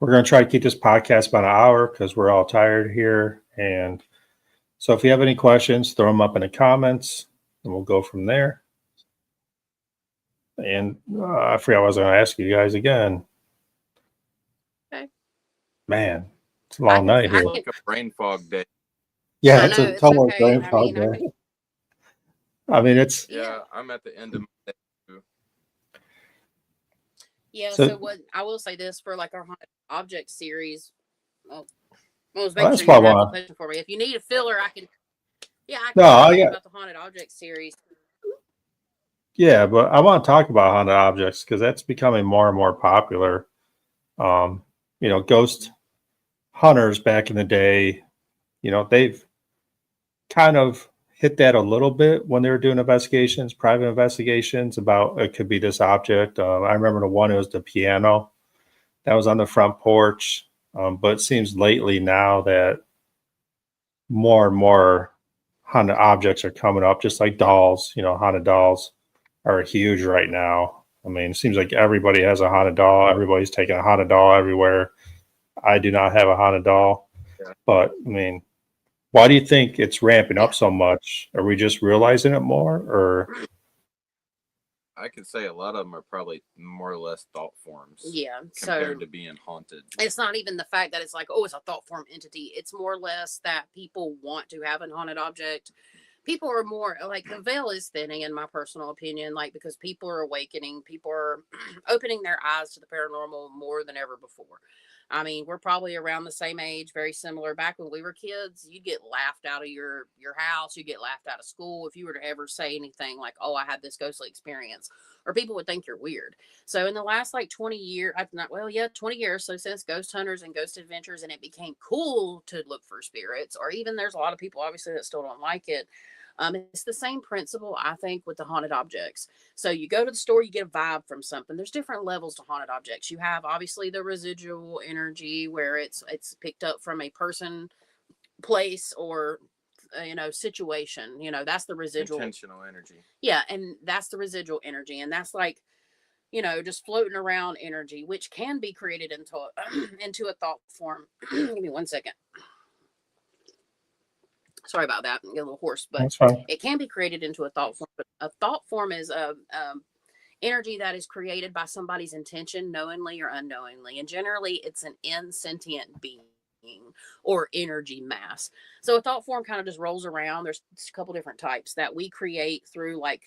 we're going to try to keep this podcast about an hour because we're all tired here. And so if you have any questions, throw them up in the comments and we'll go from there. And I forgot what I was going to ask you guys again. Okay. Man, it's a long night I here. can- like a brain fog day. Yeah, I it's know, a it's total okay. brain I fog mean, day. I mean, it's Yeah, I'm at the end of my day. Yeah, So- so what I will say this for like our haunted object series. Well, Well, make that's sure you what I have a want. question for me. If you need a filler, I can. Yeah, I can No, tell I you got- about the haunted object series. Yeah, but I want to talk about haunted objects because that's becoming more and more popular. Ghost hunters back in the day, they've kind of hit that a little bit when they were doing investigations, private investigations about it could be this object. I remember the one, it was the piano that was on the front porch. But it seems lately now that more and more haunted objects are coming up, just like dolls. Haunted dolls are huge right now. I mean, it seems like everybody has a haunted doll. Everybody's taking a haunted doll everywhere. I do not have a haunted doll, Yeah. but I mean, why do you think it's ramping up so much? Are we just realizing it more, or? I could say a lot of them are probably more or less thought forms. Yeah, Compared so to being haunted. it's not even the fact that it's like, oh, it's a thought form entity. It's more or less that people want to have a haunted object. People are more like, the veil is thinning, in my personal opinion, like, because people are awakening, people are opening their eyes to the paranormal more than ever before. I mean, we're probably around the same age, very similar. Back when we were kids, you get laughed out of your house, you get laughed out of school if you were to ever say anything like, "Oh, I had this ghostly experience," or people would think you're weird. So in the last like 20 years, 20 years. So since Ghost Hunters and Ghost Adventures, and it became cool to look for spirits, or even there's a lot of people obviously that still don't like it. It's the same principle, I think, with the haunted objects. So you go to the store, you get a vibe from something. There's different levels to haunted objects. You have obviously the residual energy, where it's picked up from a person, place, or situation. That's the residual. Intentional energy. Yeah, and that's the residual energy, and that's like, just floating around energy, which can be created into a thought form. Give me 1 second. Sorry about that. I'm getting a little hoarse, but That's fine. it can be created into a thought form. But a thought form is a energy that is created by somebody's intention, knowingly or unknowingly, and generally it's an insentient being or energy mass. So a thought form kind of just rolls around. There's a couple different types that we create through like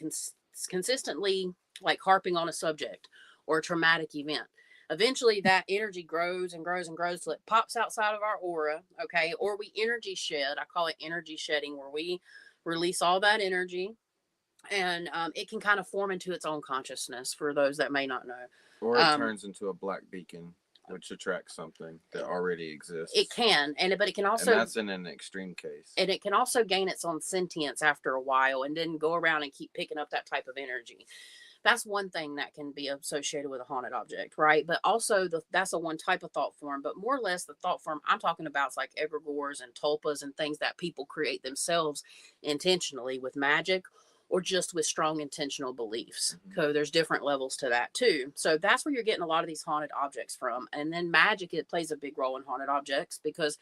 consistently like harping on a subject or a traumatic event. Eventually that energy grows and grows and grows till it pops outside of our aura, okay? Or we energy shed. I call it energy shedding, where we release all that energy, and it can kind of form into its own consciousness for those that may not know. Or it turns into a black beacon, which attracts something that already exists. It can, but it can also, and that's in an extreme case. and it can also gain its own sentience after a while, and then go around and keep picking up that type of energy. That's one thing that can be associated with a haunted object, right? But also that's a one type of thought form. But more or less, the thought form I'm talking about is like egregores and tulpas and things that people create themselves intentionally with magic or just with strong intentional beliefs. So there's different levels to that too. So that's where you're getting a lot of these haunted objects from. And then magic, it plays a big role in haunted objects because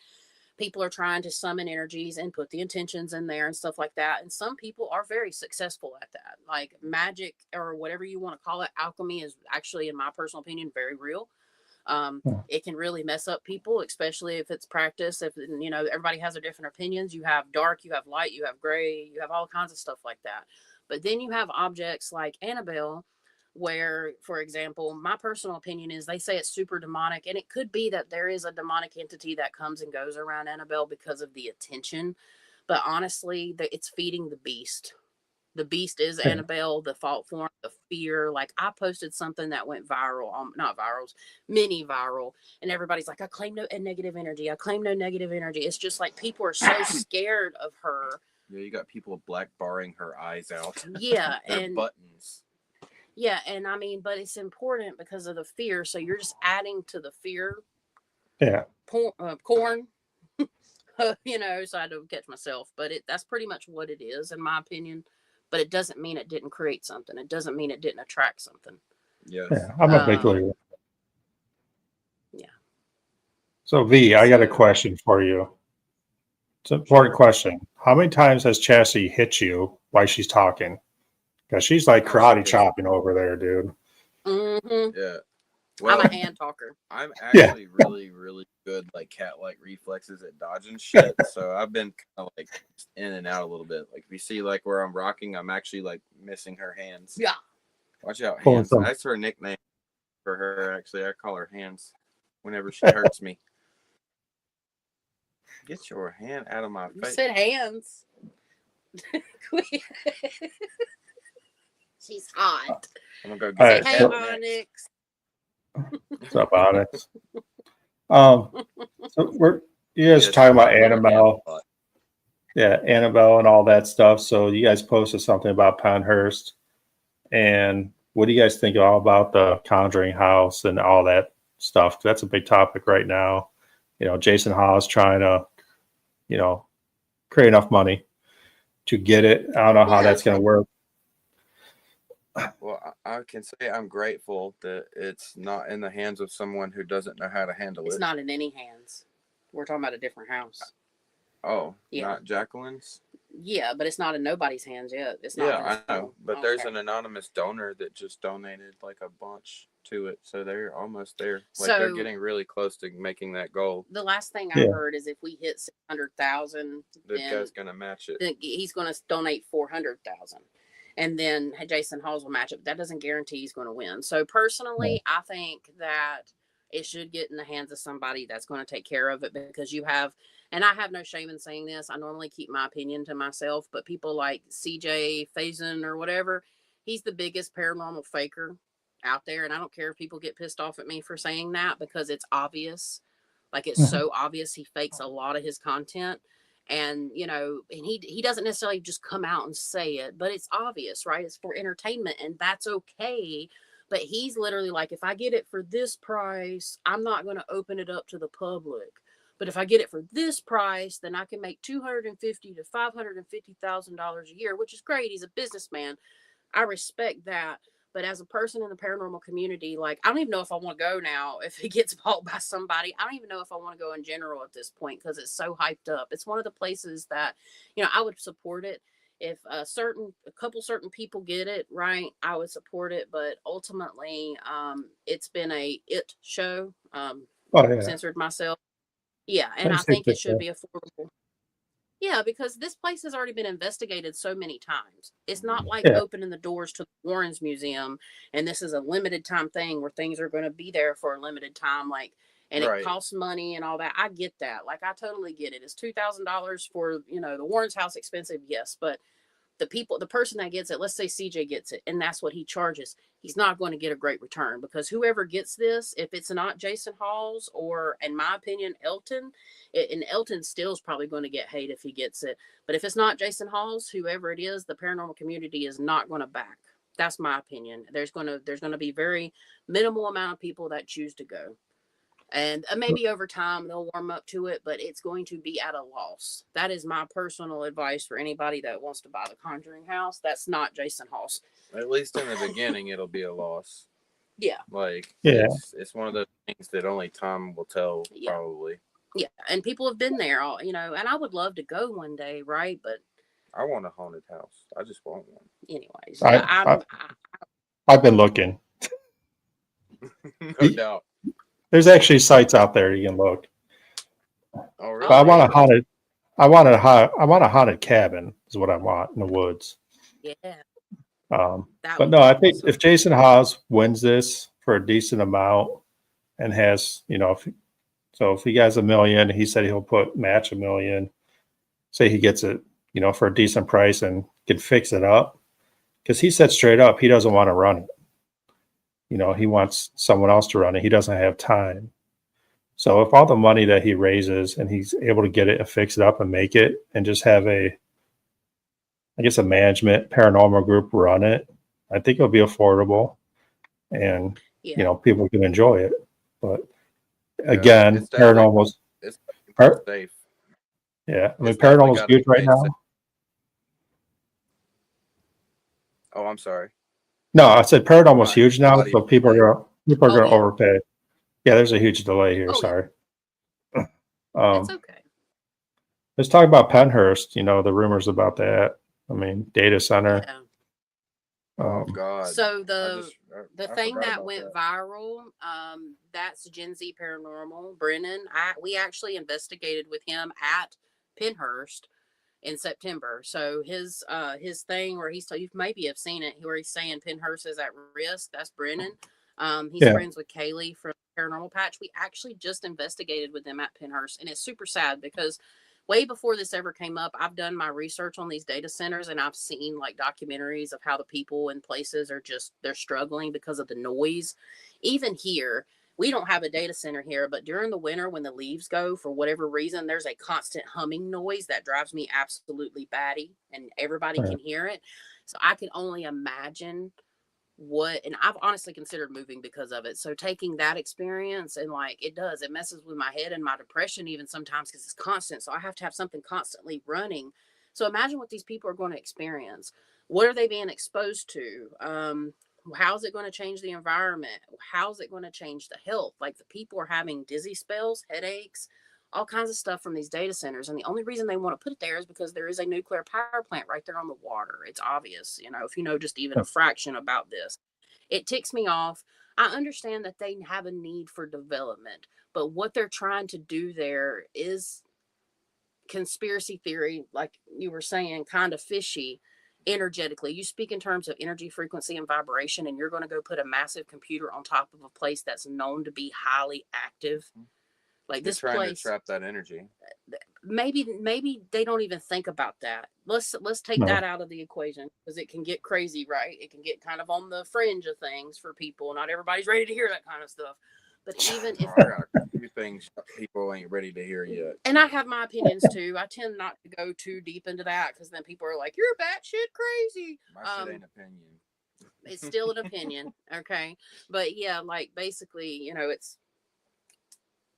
people are trying to summon energies and put the intentions in there and stuff like that. And some people are very successful at that. Like magic or whatever you want to call it, alchemy is actually, in my personal opinion, very real. It can really mess up people, especially if it's practice. If, you know, everybody has their different opinions. You have dark, you have light, you have gray, you have all kinds of stuff like that. But then you have objects like Annabelle, where, for example, my personal opinion is they say it's super demonic, and it could be that there is a demonic entity that comes and goes around Annabelle because of the attention. But honestly, it's feeding the beast. The beast is Annabelle, the thought form, the fear. Like, I posted something that went viral, not virals, mini viral, and everybody's like, I claim no negative energy. I claim no negative energy. It's just like people are so scared of her. Yeah, you got people black barring her eyes out. Yeah, and buttons. Yeah, and I mean, but it's important because of the fear. So you're just adding to the fear. Yeah. Corn. You know, so I don't catch myself, but that's pretty much what it is, in my opinion. But it doesn't mean it didn't create something. It doesn't mean it didn't attract something. Yes. Yeah, I'm a big believer. Yeah. So V, I got a question for you. It's an important question. How many times has Chastity hit you while she's talking? Because she's like karate chopping over there, dude. Mm-hmm. Yeah. Well, I'm a hand talker. I'm actually really, really good, like cat-like reflexes at dodging shit. So I've been kind of like in and out a little bit. Like if you see like where I'm rocking, I'm actually like missing her hands. Yeah. Watch out, hands. That's her nickname for her. Actually, I call her Hands whenever she hurts me. Get your hand out of my face. You said hands. She's hot. I'm gonna go get say, hey, Onyx. What's up, Onyx? So you guys talking about Annabelle. Yeah, Annabelle and all that stuff. So you guys posted something about Penhurst. And what do you guys think all about the Conjuring house and all that stuff? That's a big topic right now. You know, Jason Hawes trying to, you know, create enough money to get it. I don't know how that's going to work. Well, I can say I'm grateful that it's not in the hands of someone who doesn't know how to handle it. It's not in any hands. We're talking about a different house. Oh, yeah. Not Jacqueline's? Yeah, but it's not in nobody's hands yet. It's not. Yeah, I know. But there's an anonymous donor that just donated like a bunch to it. So they're almost there. Like they're getting really close to making that goal. The last thing I heard is if we hit 600,000, the guy's going to match it. Then he's going to donate 400,000. And then Jason Hawes will match it. But that doesn't guarantee he's going to win. So personally, I think that it should get in the hands of somebody that's going to take care of it, because you have, and I have no shame in saying this, I normally keep my opinion to myself, but people like CJ Faison or whatever, he's the biggest paranormal faker out there. And I don't care if people get pissed off at me for saying that, because it's obvious. Like, it's so obvious. He fakes a lot of his content. And, you know, and he doesn't necessarily just come out and say it, but it's obvious, right? It's for entertainment, and that's okay. But he's literally like, if I get it for this price, I'm not going to open it up to the public. But if I get it for this price, then I can make $250,000 to $550,000 a year, which is great. He's a businessman. I respect that. But as a person in the paranormal community, like, I don't even know if I want to go now if it gets bought by somebody. I don't even know if I want to go in general at this point, because it's so hyped up. It's one of the places that, you know, I would support it. If a couple certain people get it, right, I would support it. But ultimately, it's been a it show. Censored myself. Yeah, and I think it should be affordable. Yeah, because this place has already been investigated so many times. It's not like opening the doors to the Warrens Museum and this is a limited time thing where things are going to be there for a limited time, like, and it costs money and all that. I get that. Like, I totally get it. It's $2,000 for, you know, the Warrens house expensive, yes, but the person that gets it, let's say CJ gets it, and that's what he charges, he's not going to get a great return, because whoever gets this, if it's not Jason Hawes or, in my opinion, Elton, and Elton still is probably going to get hate if he gets it. But if it's not Jason Hawes, whoever it is, the paranormal community is not going to back. That's my opinion. There's going to be very minimal amount of people that choose to go. And maybe over time they'll warm up to it, but it's going to be at a loss. That is my personal advice for anybody that wants to buy the Conjuring house. That's not Jason House. At least in the beginning, it'll be a loss. Yeah. Like, Yeah. it's one of those things that only time will tell, Yeah. probably. Yeah. And people have been there, all, you know, and I would love to go one day, right? But I want a haunted house. I just want one. anyways, yeah, I've been looking. No doubt. There's actually sites out there you can look. Oh, really? But I want a haunted. I want a haunted cabin. Is what I want in the woods. Yeah. But no, I think if Jason Haas wins this for a decent amount and has, you know, if he has $1 million, he said he'll match $1 million. Say he gets it, you know, for a decent price and can fix it up, because he said straight up he doesn't want to run it. You know, he wants someone else to run it. He doesn't have time. So if all the money that he raises and he's able to get it and fix it up and make it and just have a management paranormal group run it, I think it'll be affordable and, you know, people can enjoy it. But again, paranormal's safe. Yeah. I mean, paranormal's huge right now. Oh, I'm sorry. No, I said paranormal's huge now, so people are going to overpay. Yeah, there's a huge delay here. Sorry. It's okay. Let's talk about Penhurst. You know, the rumors about that. I mean, data center. Yeah. Oh God. So the thing that went viral, that's Gen Z Paranormal. Brennan, we actually investigated with him at Penhurst in September. So his thing where you maybe have seen it, where he's saying Penhurst is at risk. That's Brennan. He's friends with Kaylee from Paranormal Patch. We actually just investigated with them at Penhurst, and it's super sad because way before this ever came up, I've done my research on these data centers, and I've seen like documentaries of how the people in places are they're struggling because of the noise. Even here, we don't have a data center here, but during the winter when the leaves go, for whatever reason, there's a constant humming noise that drives me absolutely batty, and everybody can hear it. So I can only imagine and I've honestly considered moving because of it. So taking that experience and it messes with my head and my depression even sometimes because it's constant. So I have to have something constantly running. So imagine what these people are going to experience. What are they being exposed to? How's it going to change the environment? How's it going to change the health? Like, the people are having dizzy spells, headaches, all kinds of stuff from these data centers. And the only reason they want to put it there is because there is a nuclear power plant right there on the water. It's obvious, if you know just even a fraction about this. It ticks me off. I understand that they have a need for development, but what they're trying to do there is conspiracy theory, like you were saying, kind of fishy. Energetically, you speak in terms of energy, frequency, and vibration, and you're going to go put a massive computer on top of a place that's known to be highly active. Like, this trying place, to trap that energy. Maybe they don't even think about that. Let's take that out of the equation, because it can get crazy, right? It can get kind of on the fringe of things for people. Not everybody's ready to hear that kind of stuff. But even if I got a few things people ain't ready to hear yet. And I have my opinions too. I tend not to go too deep into that, because then people are like, "You're batshit crazy." My shit ain't opinion. It's still an opinion, okay? But yeah, like, basically,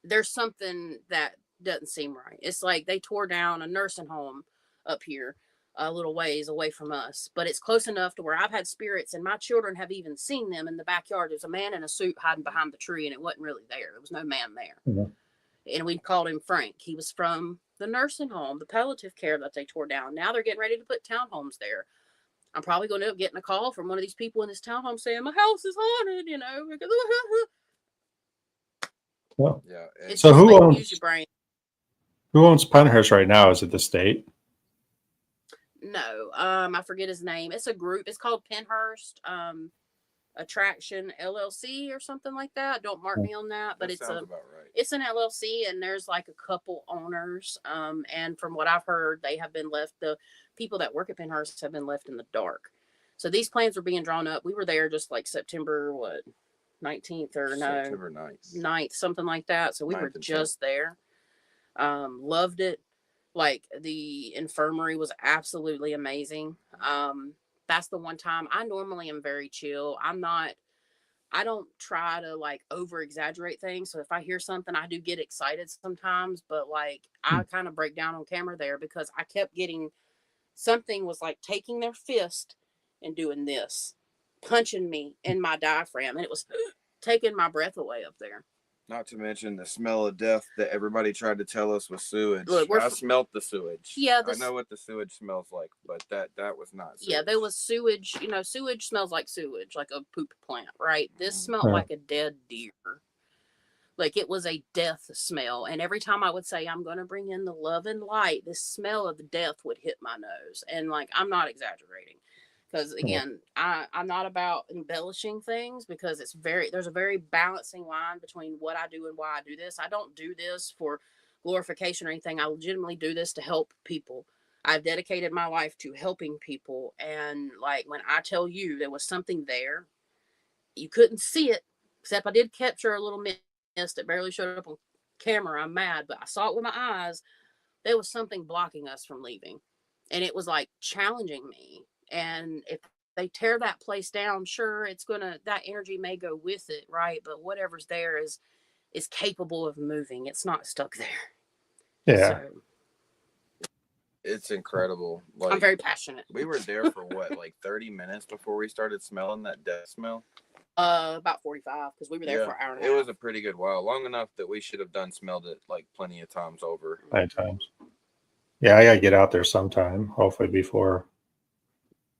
there's something that doesn't seem right. It's like they tore down a nursing home up here a little ways away from us, but it's close enough to where I've had spirits, and my children have even seen them in the backyard. There's a man in a suit hiding behind the tree, and it wasn't really there. There was no man there. Mm-hmm. And we called him Frank. He was from the nursing home, the palliative care that they tore down. Now they're getting ready to put townhomes there. I'm probably going to end up getting a call from one of these people in this townhome saying, "My house is haunted," because well, it's so who owns use your brain. Who owns Penhurst right now? Is it the state? No, I forget his name. It's a group. It's called Penhurst Attraction LLC or something like that. Don't mark me on that, but sounds about right. It's an LLC, and there's like a couple owners. And from what I've heard, they have been left. The people that work at Penhurst have been left in the dark. So these plans were being drawn up. We were there just like September 19th or September 9th, something like that. So we were just there. Loved it. Like, the infirmary was absolutely amazing. That's the one time. I normally am very chill. I don't try to like over exaggerate things. So if I hear something, I do get excited sometimes, but like I kind of break down on camera there because I kept getting something was like taking their fist and doing this, punching me in my diaphragm, and it was taking my breath away up there. Not to mention the smell of death that everybody tried to tell us was sewage. Look, I smelt the sewage. Yeah, I know what the sewage smells like, but that was not sewage. Yeah, there was sewage. You know, sewage smells like sewage, like a poop plant, right? This smelled like a dead deer. Like it was a death smell. And every time I would say, I'm going to bring in the love and light, this smell of death would hit my nose. And like, I'm not exaggerating. Because again, I'm not about embellishing things because there's a very balancing line between what I do and why I do this. I don't do this for glorification or anything. I legitimately do this to help people. I've dedicated my life to helping people. And like when I tell you there was something there, you couldn't see it, except I did capture a little mist that barely showed up on camera. I'm mad, but I saw it with my eyes. There was something blocking us from leaving. And it was like challenging me. And if they tear that place down, sure, that energy may go with it, right? But whatever's there is capable of moving. It's not stuck there. Yeah. So, it's incredible. Like, I'm very passionate. We were there for what, like 30 minutes before we started smelling that death smell? About 45, because we were there for an hour and a half. It was a pretty good while, long enough that we should have smelled it like plenty of times over. 9 times. Yeah, I gotta get out there sometime, hopefully before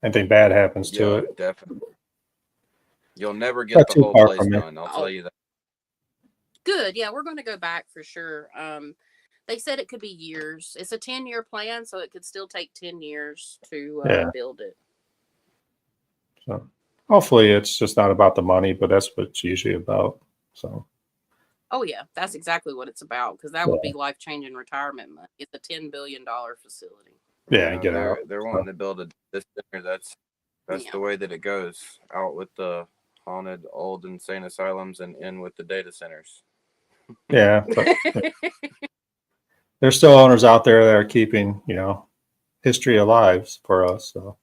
anything bad happens to it. Definitely. You'll never get the whole place done, I'll tell you that. Good. Yeah, we're going to go back for sure. They said it could be years. It's a 10-year plan, so it could still take 10 years to build it. So hopefully it's just not about the money, but that's what it's usually about. So. Oh yeah, that's exactly what it's about, because that would be life-changing retirement money. It's a $10 billion facility. Yeah, get out. They're wanting to build this center. That's the way that it goes. Out with the haunted old insane asylums and in with the data centers. Yeah. There's still owners out there that are keeping, history alive for us. So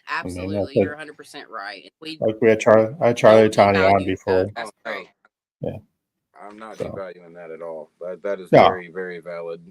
absolutely, you're 100% right. We had Charlie Tani on before. That's great. Yeah. I'm not devaluing that at all. That is very, very valid.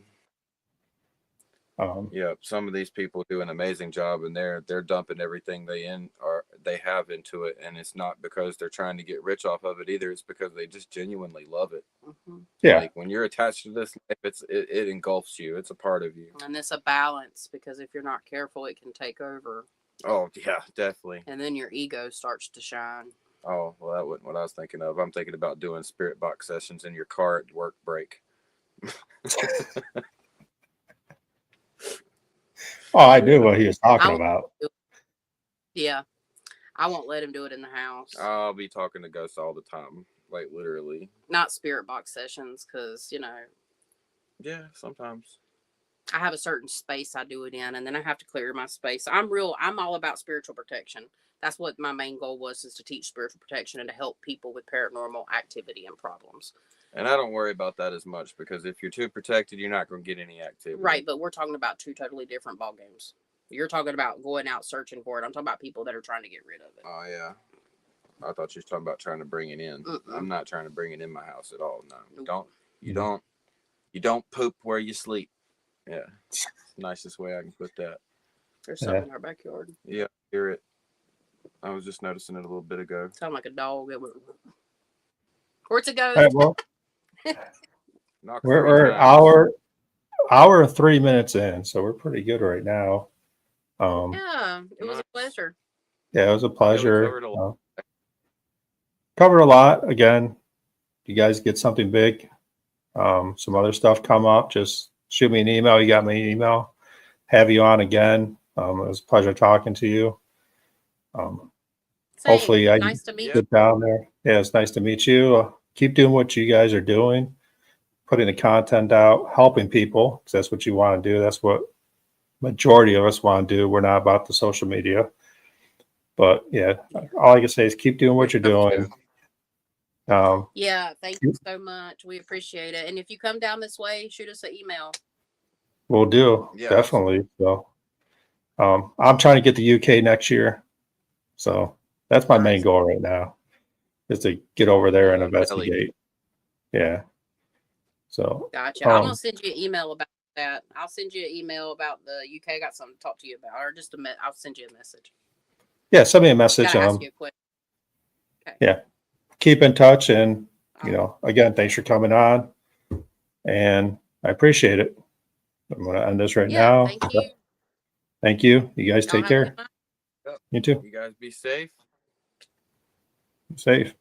Some of these people do an amazing job, and they're dumping everything they have into it, and it's not because they're trying to get rich off of it either. It's because they just genuinely love it. Mm-hmm. Yeah, like when you're attached to this life, it engulfs you. It's a part of you, and it's a balance, because if you're not careful, it can take over. Oh yeah, definitely. And then your ego starts to shine. Oh well, that wasn't what I was thinking of. I'm thinking about doing spirit box sessions in your car at work break. Oh, I knew what he was talking about. Yeah. I won't let him do it in the house. I'll be talking to ghosts all the time. Like literally. Not spirit box sessions, because, Yeah, sometimes. I have a certain space I do it in, and then I have to clear my space. I'm all about spiritual protection. That's what my main goal was, is to teach spiritual protection and to help people with paranormal activity and problems. And I don't worry about that as much, because if you're too protected, you're not going to get any activity. Right, but we're talking about two totally different ball games. You're talking about going out searching for it. I'm talking about people that are trying to get rid of it. Oh, yeah. I thought you were talking about trying to bring it in. Mm-mm. I'm not trying to bring it in my house at all. No, you don't poop where you sleep. Yeah, nicest way I can put that. There's some in our backyard. Yeah, hear it. I was just noticing it a little bit ago. Sound like a dog. Where'd it go? All right, well, we're hour and 3 minutes in, so we're pretty good right now. Yeah, it was a pleasure. Yeah, it was a pleasure. Covered a lot. Again, you guys get something big, some other stuff come up, just shoot me an email. You got my email. Have you on again. It was a pleasure talking to you. Hopefully I nice to meet get down there. Yeah, it's nice to meet you. Keep doing what you guys are doing, putting the content out, helping people, because that's what you want to do. That's what majority of us want to do. We're not about the social media. But yeah, all I can say is keep doing what you're doing. Yeah, thank you so much. We appreciate it. And if you come down this way, shoot us an email. We'll do. Yeah, definitely. So I'm trying to get the UK next year. So that's my main goal right now. is to get over there and Belly. investigate. Yeah. So Gotcha. I'm gonna send you an email about that. I'll send you an email about the UK. I got something to talk to you about, or just I'll send you a message. yeah, send me a message. Gotta ask you a question. Okay. Yeah, keep in touch, and All you right. know, again, thanks for coming on, and I appreciate it. I'm going to end this right Yeah. now. Thank you. Thank you. You guys Y'all take have a good care. night. Yep. You too. You guys be safe. Safe.